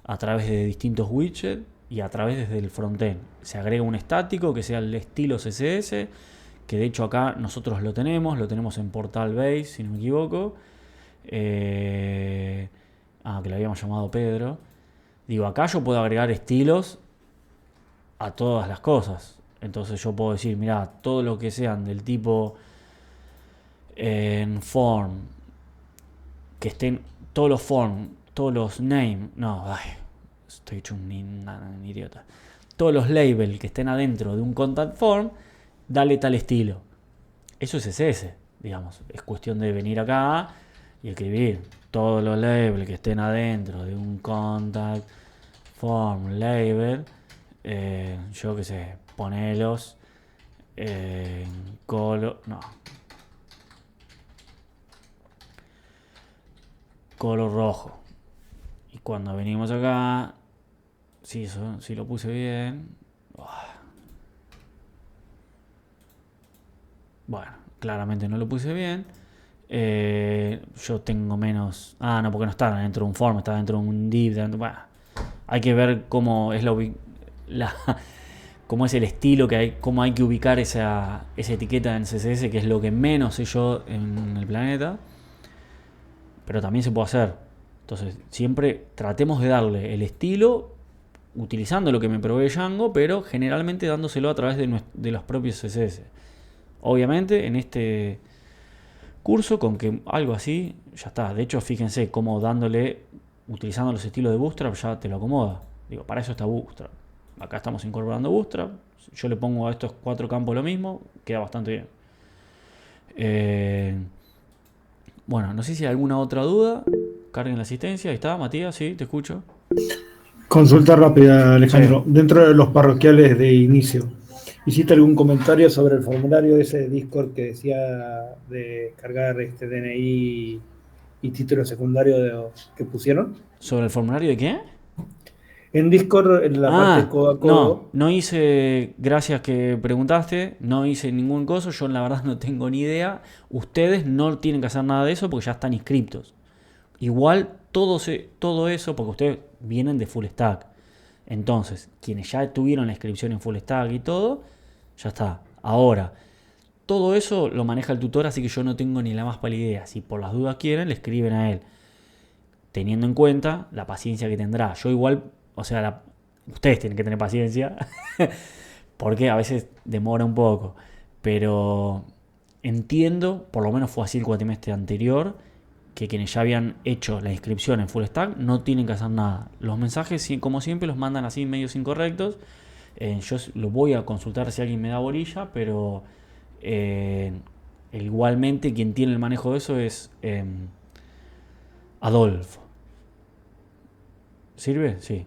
a través de distintos widgets y a través desde el frontend. Se agrega un estático que sea el estilo CSS, que de hecho acá nosotros lo tenemos en Portal Base, si no me equivoco. Que lo habíamos llamado Pedro. Digo, acá yo puedo agregar estilos a todas las cosas. Entonces yo puedo decir, mira, todo lo que sean del tipo en form, que estén todos los form, todos los name, estoy hecho un idiota. Todos los labels que estén adentro de un contact form, dale tal estilo. Eso es CSS, digamos. Es cuestión de venir acá y escribir todos los labels que estén adentro de un contact form label. Yo qué sé, ponelos color rojo. Y cuando venimos acá, sí lo puse bien. Bueno, claramente no lo puse bien. Yo tengo menos. No, porque no está dentro de un form, está dentro de un div. Hay que ver cómo es cómo es el estilo que hay, cómo hay que ubicar esa etiqueta en CSS, que es lo que menos sé yo en el planeta. Pero también se puede hacer. Entonces, siempre tratemos de darle el estilo utilizando lo que me provee Django, pero generalmente dándoselo a través de los propios CSS. Obviamente, en este curso, con que algo así, ya está. De hecho, fíjense cómo utilizando los estilos de Bootstrap, ya te lo acomoda. Digo, para eso está Bootstrap. Acá estamos incorporando Bootstrap. Yo le pongo a estos 4 campos lo mismo, queda bastante bien. Bueno, no sé si hay alguna otra duda. Carguen la asistencia. Ahí está, Matías, sí, te escucho. Consulta rápida, Alejandro. Sí. Dentro de los parroquiales de inicio, ¿hiciste algún comentario sobre el formulario de ese Discord que decía de cargar DNI y título secundario que pusieron? ¿Sobre el formulario de qué? En Discord, en la parte codo a codo. No hice, gracias que preguntaste, no hice ningún coso, yo la verdad no tengo ni idea. Ustedes no tienen que hacer nada de eso porque ya están inscriptos. Igual todo eso, porque ustedes vienen de Full Stack. Entonces, quienes ya tuvieron la inscripción en Full Stack y todo, ya está. Ahora, todo eso lo maneja el tutor, así que yo no tengo ni la más pálida idea. Si por las dudas quieren, le escriben a él. Teniendo en cuenta la paciencia que tendrá. Yo igual, ustedes tienen que tener paciencia, porque a veces demora un poco. Pero entiendo, por lo menos fue así el cuatrimestre anterior, que quienes ya habían hecho la inscripción en Full Stack no tienen que hacer nada. Los mensajes, como siempre, los mandan así medios incorrectos. Yo lo voy a consultar si alguien me da bolilla, pero igualmente quien tiene el manejo de eso es Adolfo. ¿Sirve? Sí.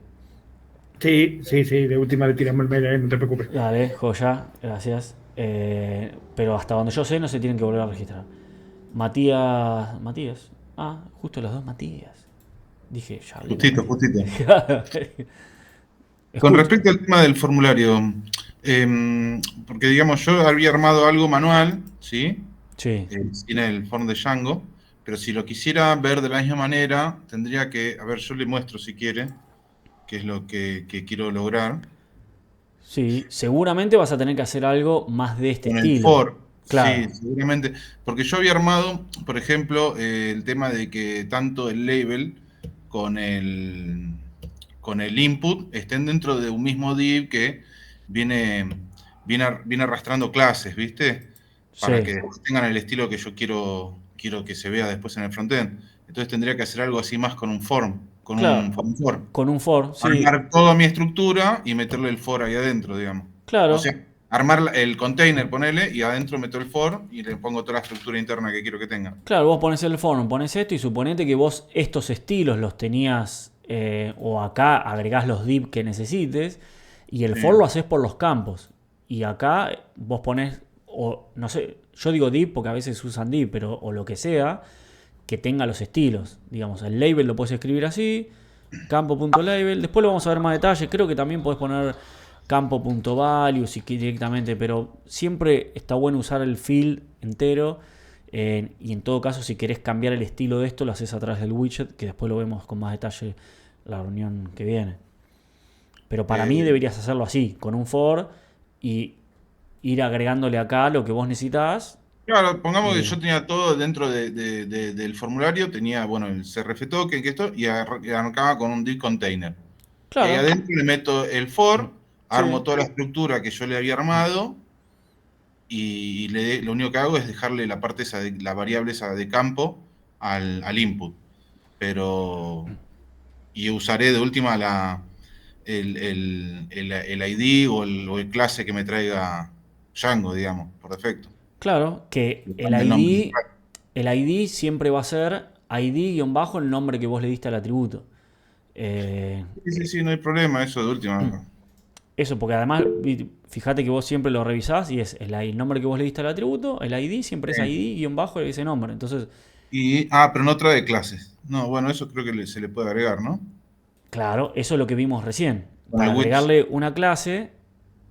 Sí, de última le tiramos el mail, no te preocupes. Dale, joya, gracias. Pero hasta donde yo sé no se tienen que volver a registrar. Matías. Justo los dos Matías. Dije, ya. Justito. Escucha. Con respecto al tema del formulario, porque digamos, yo había armado algo manual, ¿sí? Sí. Sin el form de Django, pero si lo quisiera ver de la misma manera, tendría que, yo le muestro si quiere, qué es lo que quiero lograr. Sí, seguramente vas a tener que hacer algo más de este Con estilo. el for, claro. Sí, seguramente, porque yo había armado, por ejemplo, el tema de que tanto el label con el input estén dentro de un mismo div que viene arrastrando clases, ¿viste? para Sí. que tengan el estilo que yo quiero que se vea después en el frontend. Entonces tendría que hacer algo así más con un form, con Claro. un form for. Con un for, sí. Armar toda mi estructura y meterle el for ahí adentro, digamos. Claro. O sea, armar el container, ponele, y adentro meto el for y le pongo toda la estructura interna que quiero que tenga. Claro, vos pones el form, pones esto y suponete que vos estos estilos los tenías o acá agregás los div que necesites y el Sí. for lo haces por los campos. Y acá vos pones, o no sé, yo digo div porque a veces usan div, pero o lo que sea, que tenga los estilos. Digamos, el label lo puedes escribir así, campo.label. Después lo vamos a ver más detalle. Creo que también podés poner campo.value si quieres directamente, pero siempre está bueno usar el field entero. Y en todo caso, si querés cambiar el estilo de esto, lo haces a través del widget, que después lo vemos con más detalle la reunión que viene. Pero para mí deberías hacerlo así, con un for y ir agregándole acá lo que vos necesitas. Claro, pongamos que yo tenía todo dentro del formulario, tenía, bueno, el CRF token, que esto, y arrancaba con un div container. Y ahí Claro. adentro le meto el for, armo Sí. toda la estructura que yo le había armado, y lo único que hago es dejarle la parte esa la variable esa de campo al input. Y usaré de última el ID o el clase que me traiga Django, digamos, por defecto. Claro, que el El nombre. ID siempre va a ser ID- el nombre que vos le diste al atributo. Sí, no hay problema, eso de última. Eso, porque además, fíjate que vos siempre lo revisás y es el nombre que vos le diste al atributo, el ID siempre es ID- ese nombre. Entonces, Pero no trae clases. No, bueno, eso creo que se le puede agregar, ¿no? claro, eso es lo que vimos recién. Con Para el widget. agregarle una clase,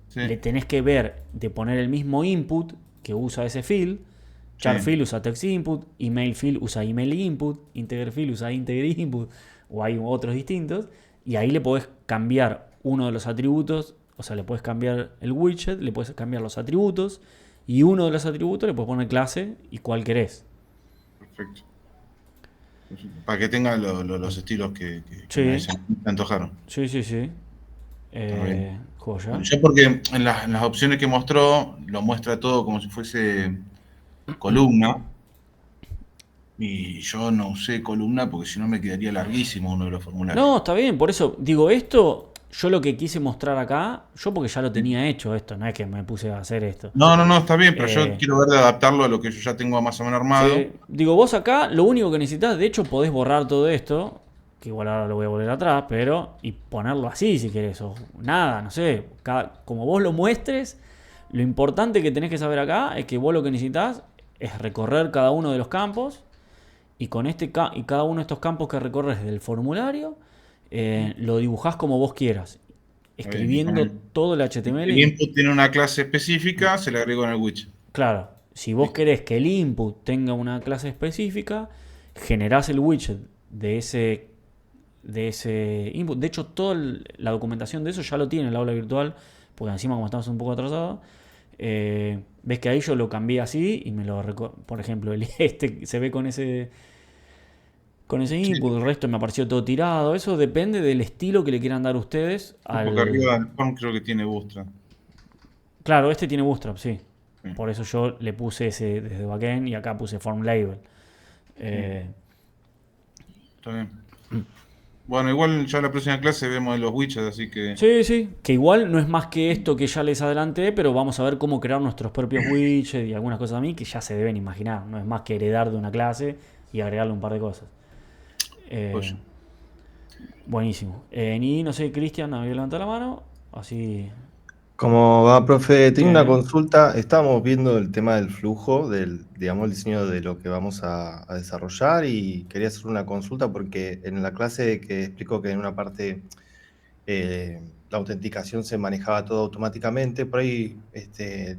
Sí. le tenés que ver de poner el mismo input que usa ese field. Char Sí. field usa text input, email field usa email input, integer field usa integer input, o hay otros distintos, y ahí le podés cambiar uno de los atributos, o sea, le podés cambiar el widget, le podés cambiar los atributos, y uno de los atributos le podés poner clase y cuál querés. Perfecto. Para que tenga los estilos que Sí. se me antojaron. Sí. bien. Joya. Yo porque en las opciones que mostró, lo muestra todo como si fuese columna. Y yo no usé columna porque si no me quedaría larguísimo uno de los formularios. No, está bien, por eso digo esto, yo lo que quise mostrar acá, yo porque ya lo tenía hecho esto, no es que me puse a hacer esto. No, está bien, pero yo Eh, quiero ver de adaptarlo a lo que yo ya tengo más o menos armado. Sí. Digo, vos acá lo único que necesitas, de hecho podés borrar todo esto, que igual ahora lo voy a volver atrás, pero y ponerlo así si querés, o nada, no sé, como vos lo muestres, lo importante que tenés que saber acá es que vos lo que necesitas es recorrer cada uno de los campos y con y cada uno de estos campos que recorres del formulario, lo dibujás como vos quieras, escribiendo todo el HTML. El input tiene una clase específica, se le agrego en el widget. Claro, si vos querés que el input tenga una clase específica, generás el widget de ese input. De hecho, toda la documentación de eso ya lo tiene el aula virtual, porque encima como estamos un poco atrasados, ves que ahí yo lo cambié así y por ejemplo, se ve con ese input, el resto me apareció todo tirado. Eso depende del estilo que le quieran dar ustedes. Porque arriba del form creo que tiene Bootstrap. Claro, este tiene Bootstrap, sí. Sí. Por eso yo le puse ese desde backend y acá puse form label. Está bien. Bueno, igual ya en la próxima clase vemos los widgets, así que... Sí, que igual no es más que esto que ya les adelanté, pero vamos a ver cómo crear nuestros propios widgets y algunas cosas a mí que ya se deben imaginar. No es más que heredar de una clase y agregarle un par de cosas. Oye. Buenísimo. Y no sé, Cristian había levantado la mano, así... ¿Cómo va, profe? Tengo una Bien. consulta. Estábamos viendo el tema del flujo, digamos, el diseño de lo que vamos a desarrollar y quería hacer una consulta porque en la clase que explicó que en una parte la autenticación se manejaba todo automáticamente, por ahí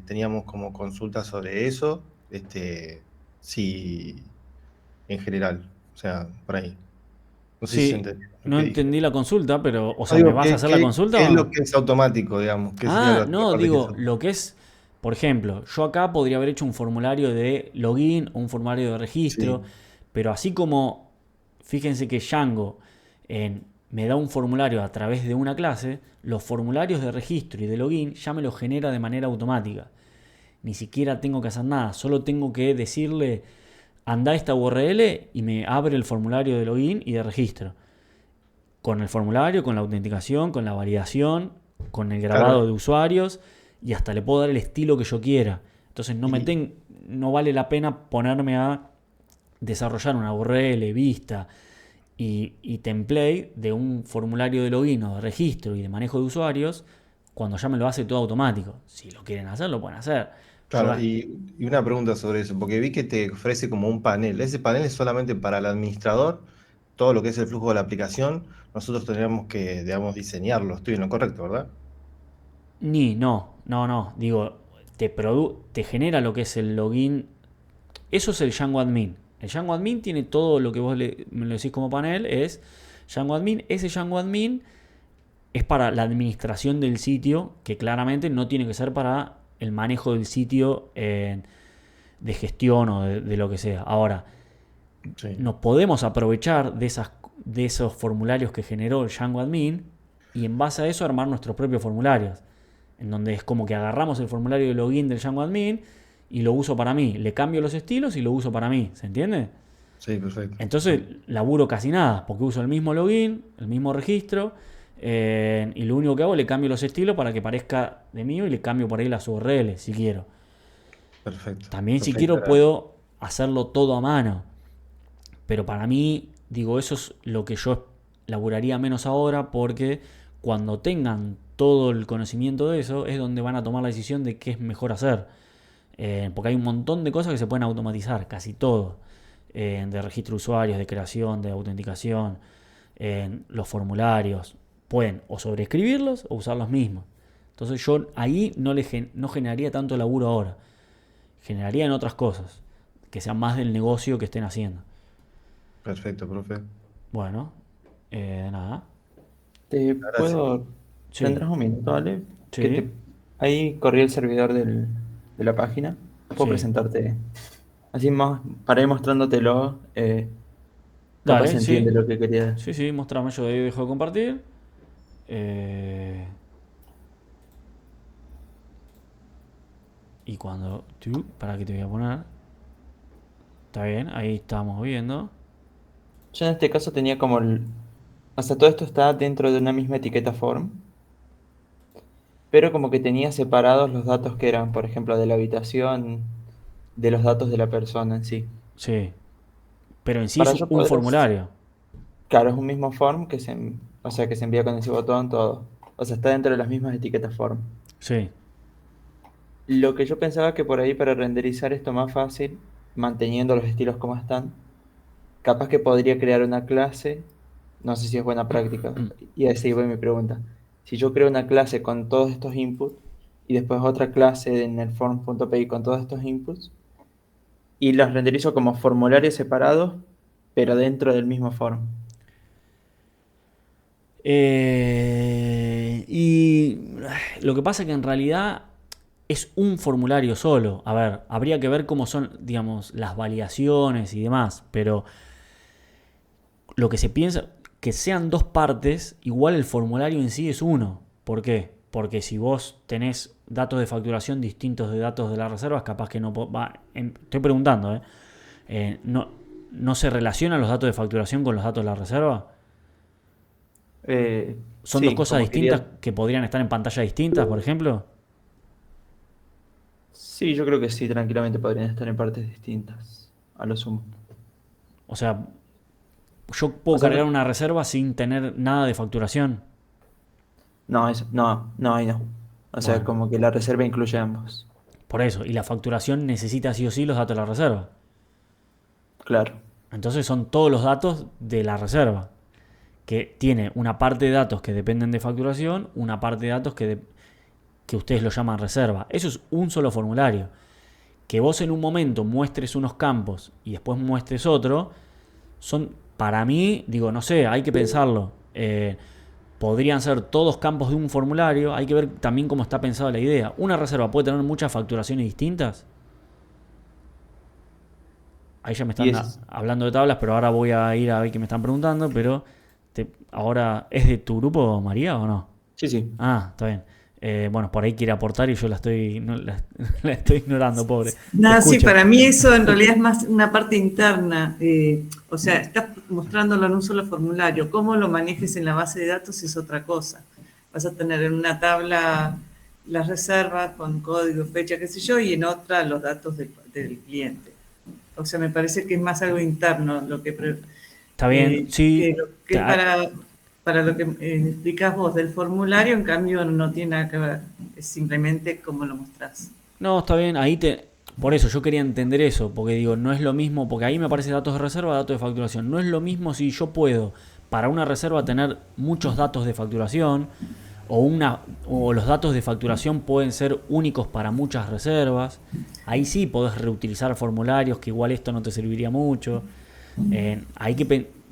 teníamos como consulta sobre eso, si en general, o sea, por ahí. No sé si se Sí, entendió lo no que dije. entendí la consulta, pero, o sea, Digo, ¿me vas a hacer la consulta ¿qué o es no? lo que es automático, digamos? ¿Qué sería la No, parte que digo, es lo que es, por ejemplo, yo acá podría haber hecho un formulario de login o un formulario de registro, Sí. pero así como, fíjense que Django me da un formulario a través de una clase, los formularios de registro y de login ya me los genera de manera automática. ni siquiera tengo que hacer nada, solo tengo que decirle, anda a esta URL y me abre el formulario de login y de registro. Con el formulario, con la autenticación, con la validación, con el grabado Claro. de usuarios y hasta le puedo dar el estilo que yo quiera. Entonces no vale la pena ponerme a desarrollar una URL, vista y template de un formulario de login o de registro y de manejo de usuarios cuando ya me lo hace todo automático. Si lo quieren hacer, lo pueden hacer. Claro, Yo- y una pregunta sobre eso, porque vi que te ofrece como un panel. ¿Ese panel es solamente para el administrador? Todo lo que es el flujo de la aplicación, nosotros tendríamos que, digamos, diseñarlo. Estoy en lo correcto, ¿verdad? No. Digo, te genera lo que es el login. Eso es el Django Admin. El Django Admin tiene todo lo que vos me lo decís como panel, es Django Admin. Ese Django Admin es para la administración del sitio, que claramente no tiene que ser para el manejo del sitio de gestión o de lo que sea. Ahora, Sí. nos podemos aprovechar de esos formularios que generó el Django Admin y en base a eso armar nuestros propios formularios. En donde es como que agarramos el formulario de login del Django Admin y lo uso para mí. Le cambio los estilos y lo uso para mí. ¿Se entiende? Sí, perfecto. Entonces laburo casi nada, porque uso el mismo login, el mismo registro, y lo único que hago le cambio los estilos para que parezca de mío y le cambio por ahí las URL si quiero. Perfecto. También si Perfecto, quiero era- puedo hacerlo todo a mano. Pero para mí, digo, eso es lo que yo laburaría menos ahora porque cuando tengan todo el conocimiento de eso es donde van a tomar la decisión de qué es mejor hacer. Porque hay un montón de cosas que se pueden automatizar, casi todo. De registro de usuarios, de creación, de autenticación, los formularios. Pueden o sobreescribirlos o usar los mismos. Entonces yo ahí no generaría tanto laburo ahora. Generaría en otras cosas, que sean más del negocio que estén haciendo. Perfecto, profe. Bueno, nada. Te Gracias. puedo. Sí. ¿Tendrás un minuto, ¿vale? Sí. Ahí corrí el servidor de la página. Puedo Sí. presentarte. Así más, para ir mostrándotelo, capaz Dale, se entiende sí. lo que quería. Sí, mostrame. Yo ahí dejo de compartir. Y cuando... Para que te voy a poner. Está bien, ahí estamos viendo. Yo en este caso tenía como o sea, todo esto está dentro de una misma etiqueta form, pero como que tenía separados los datos que eran, por ejemplo, de la habitación, de los datos de la persona en sí. Sí. Pero en sí Para es yo un poder, formulario. claro, es un mismo form o sea, que se envía con ese botón, todo. O sea, está dentro de las mismas etiquetas form. Sí. Lo que yo pensaba que por ahí para renderizar esto más fácil, manteniendo los estilos como están, capaz que podría crear una clase, no sé si es buena práctica, y así va mi pregunta. Si yo creo una clase con todos estos inputs y después otra clase en el form.py con todos estos inputs y los renderizo como formularios separados, pero dentro del mismo form. Y lo que pasa es que en realidad es un formulario solo. A ver, habría que ver cómo son, digamos, las validaciones y demás, pero lo que se piensa, que sean dos partes, igual el formulario en sí es uno. ¿Por qué? Porque si vos tenés datos de facturación distintos de datos de las reservas, capaz que no... Estoy preguntando, ¿no se relacionan los datos de facturación con los datos de la reserva? ¿Son Sí, dos cosas como distintas quería- que podrían estar en pantallas distintas, por ejemplo? Sí, yo creo que sí, tranquilamente podrían estar en partes distintas, a lo sumo. O sea, yo puedo O sea, cargar una reserva sin tener nada de facturación. no, ahí no. O sea, Bueno, como que la reserva incluye ambos. por eso. Y la facturación necesita sí o sí los datos de la reserva. Claro. Entonces son todos los datos de la reserva. Que tiene una parte de datos que dependen de facturación, una parte de datos que ustedes lo llaman reserva. Eso es un solo formulario. Que vos en un momento muestres unos campos y después muestres otro, son, para mí, digo, no sé, hay que pensarlo. Podrían ser todos campos de un formulario. Hay que ver también cómo está pensada la idea. ¿Una reserva puede tener muchas facturaciones distintas? Ahí ya me están hablando de tablas, pero ahora voy a ir a ver qué me están preguntando. Pero ahora, ¿es de tu grupo, María, o no? Sí, sí. Ah, está bien. Bueno, por ahí quiere aportar y yo la estoy, la estoy ignorando, pobre. Nada, sí, Escucho. para mí eso en realidad es más una parte interna. O sea, estás mostrándolo en un solo formulario. Cómo lo manejes en la base de datos es otra cosa. Vas a tener en una tabla las reservas con código, fecha, qué sé yo, y en otra los datos del cliente. O sea, me parece que es más algo interno lo que... Está bien, sí. que para lo que explicás vos del formulario, en cambio, no tiene nada que ver. Es simplemente cómo lo mostrás. No, está bien, por eso yo quería entender eso, porque digo, no es lo mismo, porque ahí me aparece datos de reserva, datos de facturación. No es lo mismo si yo puedo, para una reserva, tener muchos datos de facturación, o los datos de facturación pueden ser únicos para muchas reservas. Ahí sí podés reutilizar formularios, que igual esto no te serviría mucho.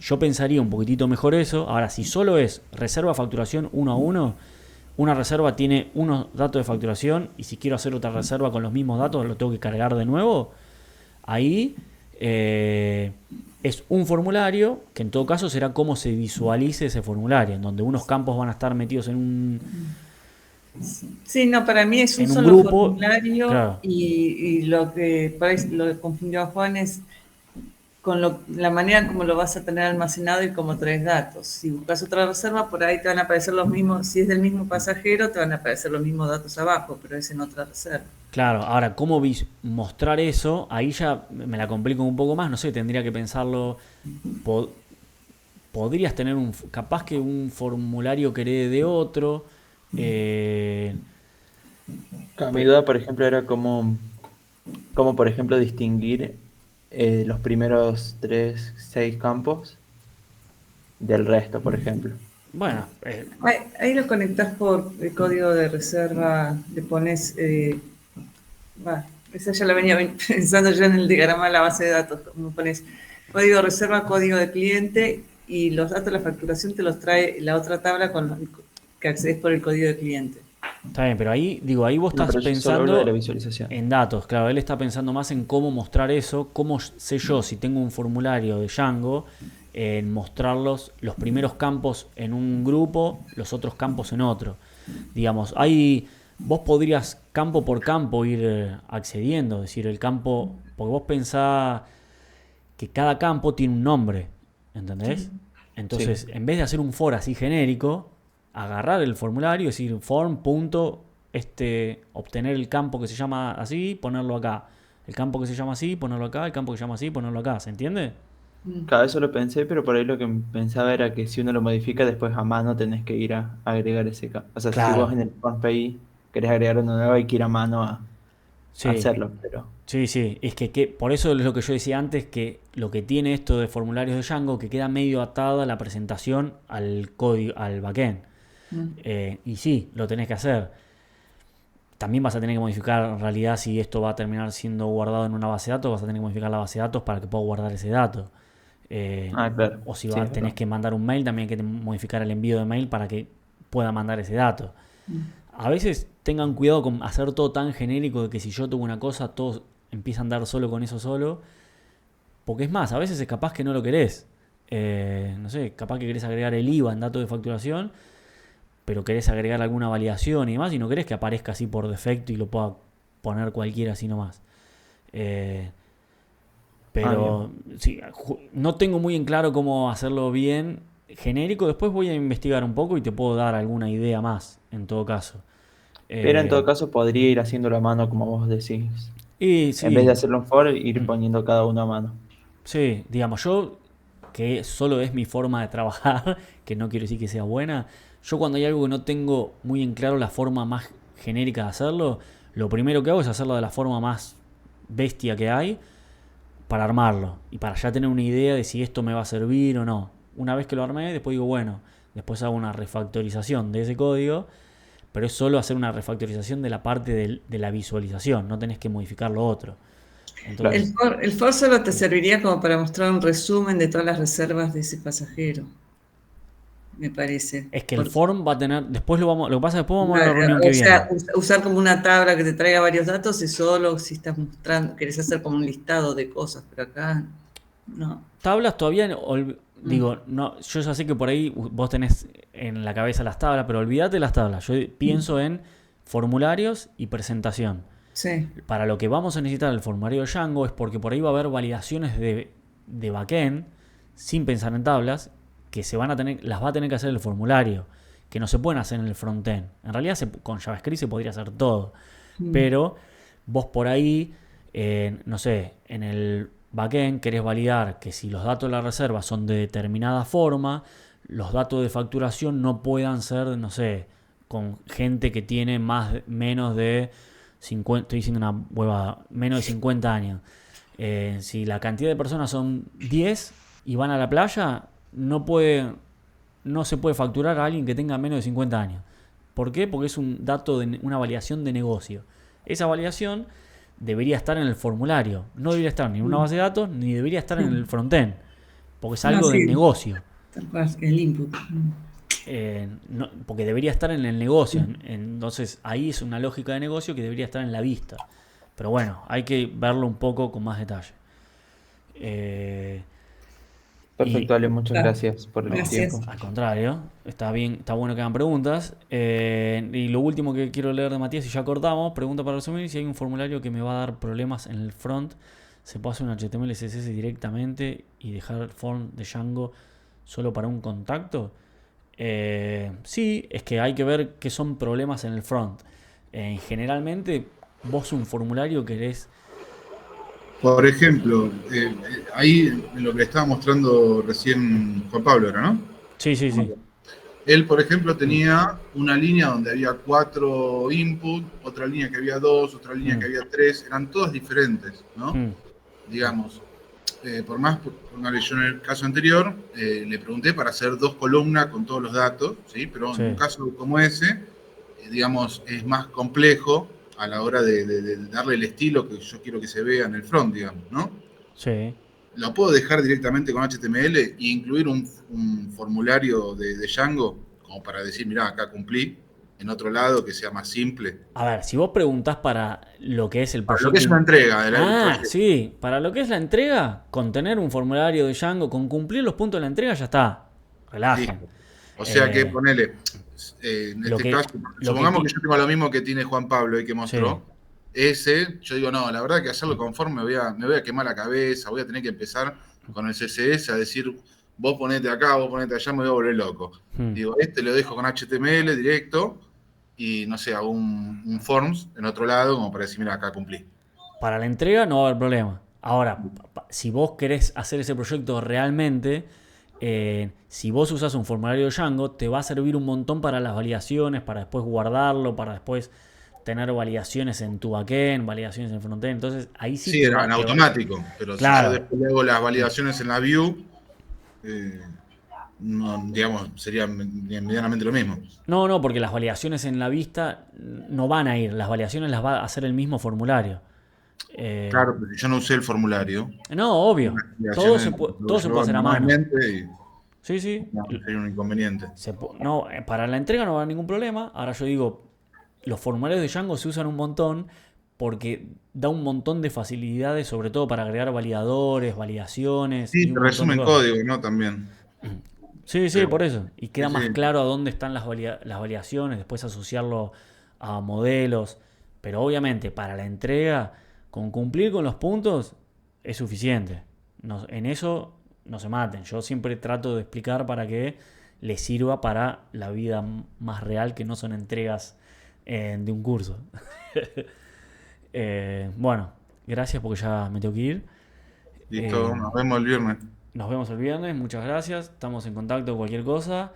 Yo pensaría un poquitito mejor eso. Ahora, si solo es reserva facturación 1 a 1, una reserva tiene unos datos de facturación y si quiero hacer otra reserva con los mismos datos lo tengo que cargar de nuevo. Ahí es un formulario que en todo caso será cómo se visualice ese formulario, en donde unos campos van a estar metidos en un... Sí, no, para mí es un en un solo grupo, formulario, claro. y lo que por ahí lo confundió a Juan es con la manera como lo vas a tener almacenado y cómo traes datos. Si buscas otra reserva, por ahí te van a aparecer los mismos, si es del mismo pasajero, te van a aparecer los mismos datos abajo, pero es en otra reserva. Claro, ahora, ¿cómo mostrar eso? Ahí ya me la complico un poco más, no sé, tendría que pensarlo. Podrías tener capaz que un formulario que herede de otro. Mi duda, por ejemplo, era cómo por ejemplo, distinguir los primeros 6 campos del resto, por ejemplo. Bueno, Ahí lo conectás por el código de reserva, le pones... esa ya la venía pensando yo en el diagrama de la base de datos. Como pones código de reserva, código de cliente, y los datos de la facturación te los trae la otra tabla que accedes por el código de cliente. está bien, pero ahí vos estás pero yo solo hablo pensando de la visualización. en datos. Claro, él está pensando más en cómo mostrar eso. Cómo sé yo, si tengo un formulario de Django, en mostrarlos los primeros campos en un grupo, los otros campos en otro. Digamos, vos podrías campo por campo ir accediendo, es decir, el campo, porque vos pensás que cada campo tiene un nombre, ¿entendés? Entonces, en vez de hacer un for así genérico, agarrar el formulario y decir obtener el campo que se llama así, ponerlo acá. El campo que se llama así, ponerlo acá. El campo que se llama así, ponerlo acá. ¿Se entiende? Cada vez lo pensé, pero por ahí lo que pensaba era que si uno lo modifica, después a mano tenés que ir a agregar ese campo. O sea, Claro. si vos en el form PI querés agregar uno nuevo, hay que ir a mano a hacerlo. Pero Sí. Es que por eso es lo que yo decía antes, que lo que tiene esto de formularios de Django, que queda medio atada la presentación al código, al backend. Y sí, lo tenés que hacer. También vas a tener que modificar en realidad si esto va a terminar siendo guardado en una base de datos, vas a tener que modificar la base de datos para que pueda guardar ese dato. claro. O si Sí, tenés que mandar un mail, también hay que modificar el envío de mail para que pueda mandar ese dato. A veces tengan cuidado con hacer todo tan genérico de que si yo tengo una cosa, todos empiezan a andar solo con eso solo. Porque es más, a veces es capaz que no lo querés. No sé, capaz que querés agregar el IVA en datos de facturación, pero querés agregar alguna validación y demás, y no querés que aparezca así por defecto y lo pueda poner cualquiera así nomás. Pero sí, no tengo muy en claro cómo hacerlo bien genérico. Después voy a investigar un poco y te puedo dar alguna idea más, en todo caso. Pero en todo caso podría ir haciéndolo a mano, como vos decís. Y sí, En vez de hacerlo en for, ir poniendo cada uno a mano. sí, digamos, yo, que solo es mi forma de trabajar, que no quiero decir que sea buena, yo cuando hay algo que no tengo muy en claro la forma más genérica de hacerlo, lo primero que hago es hacerlo de la forma más bestia que hay para armarlo y para ya tener una idea de si esto me va a servir o no. Una vez que lo armé, después digo, bueno, después hago una refactorización de ese código, pero es solo hacer una refactorización de la parte de la visualización, no tenés que modificar lo otro. Entonces, El for solo te serviría como para mostrar un resumen de todas las reservas de ese pasajero, me parece. es que el form va a tener, después lo que pasa es que después vamos a la reunión que O sea, viene. usar como una tabla que te traiga varios datos es solo si estás mostrando, querés hacer como un listado de cosas, pero acá no. Tablas todavía, digo, no, yo ya sé que por ahí vos tenés en la cabeza las tablas, pero olvídate las tablas. Yo pienso en formularios y presentación. Sí. Para lo que vamos a necesitar el formulario de Django es porque por ahí va a haber validaciones de backend sin pensar en tablas que las va a tener que hacer el formulario, que no se pueden hacer en el frontend. En realidad con JavaScript se podría hacer todo, pero vos por ahí, no sé, en el backend querés validar que si los datos de la reserva son de determinada forma, los datos de facturación no puedan ser, no sé, con gente que tiene menos de 50, estoy diciendo una hueva, menos de 50 años. Si la cantidad de personas son 10 y van a la playa, no se puede facturar a alguien que tenga menos de 50 años. ¿Por qué? Porque es un dato de una validación de negocio. Esa validación debería estar en el formulario. No debería estar ni en una base de datos, ni debería estar en el frontend. Porque es algo del negocio. Tal cual, el input. Porque debería estar en el negocio. Entonces ahí es una lógica de negocio que debería estar en la vista. Pero bueno, hay que verlo un poco con más detalle. Perfecto, Ale, muchas gracias por el tiempo. Al contrario, está bien, está bueno que hagan preguntas. Y lo último que quiero leer de Matías, y ya cortamos, pregunta para resumir: si hay un formulario que me va a dar problemas en el front, ¿se puede hacer un HTML CSS directamente y dejar el form de Django solo para un contacto? Sí, es que hay que ver qué son problemas en el front. Generalmente, vos un formulario querés... Por ejemplo, ahí en lo que estaba mostrando recién Juan Pablo, ¿era, no? Sí. Él, por ejemplo, tenía una línea donde había 4 inputs, otra línea que había 2, otra línea que había 3, eran todas diferentes, ¿no? Digamos, por yo en el caso anterior le pregunté para hacer 2 columnas con todos los datos, ¿sí? Pero en un caso como ese, digamos, es más complejo a la hora de darle el estilo que yo quiero que se vea en el front, digamos, ¿no? Sí. Lo puedo dejar directamente con HTML e incluir un formulario de Django, como para decir, mirá, acá cumplí, en otro lado que sea más simple. A ver, si vos preguntás para lo que es el proyecto... Para lo que es una entrega. Sí, para lo que es la entrega, con tener un formulario de Django, con cumplir los puntos de la entrega, ya está. Relajen. O sea que ponele, en este caso, supongamos que yo tengo lo mismo que tiene Juan Pablo y que mostró. Ese, yo digo, no, la verdad que hacerlo conforme me voy a quemar la cabeza, voy a tener que empezar con el CSS a decir, vos ponete acá, vos ponete allá, me voy a volver loco. Digo, lo dejo con HTML directo y, no sé, hago un forms en otro lado como para decir, mira, acá cumplí. Para la entrega no va a haber problema. Ahora, si vos querés hacer ese proyecto realmente, si vos usás un formulario de Django, te va a servir un montón para las validaciones, para después guardarlo, para después tener validaciones en tu backend, validaciones en el frontend. Entonces ahí sí. Sí, era en automático, pero claro, si yo después hago las validaciones en la view, no, digamos, sería medianamente lo mismo. No, porque las validaciones en la vista no van a ir, las validaciones las va a hacer el mismo formulario. Claro, pero yo no usé el formulario. No, obvio. Todo se puede hacer a mano. Sí. No, sería un inconveniente. No, para la entrega no va a haber ningún problema. Ahora yo digo, los formularios de Django se usan un montón porque da un montón de facilidades, sobre todo para agregar validadores, validaciones. Sí, te resumen código, ¿no? También. Sí, por eso. Y queda más claro a dónde están las validaciones, después asociarlo a modelos. Pero obviamente para la entrega, con cumplir con los puntos, es suficiente. En eso no se maten. Yo siempre trato de explicar para que les sirva para la vida más real, que no son entregas de un curso. Bueno, gracias porque ya me tengo que ir. Listo, nos vemos el viernes. Nos vemos el viernes, muchas gracias. Estamos en contacto, cualquier cosa.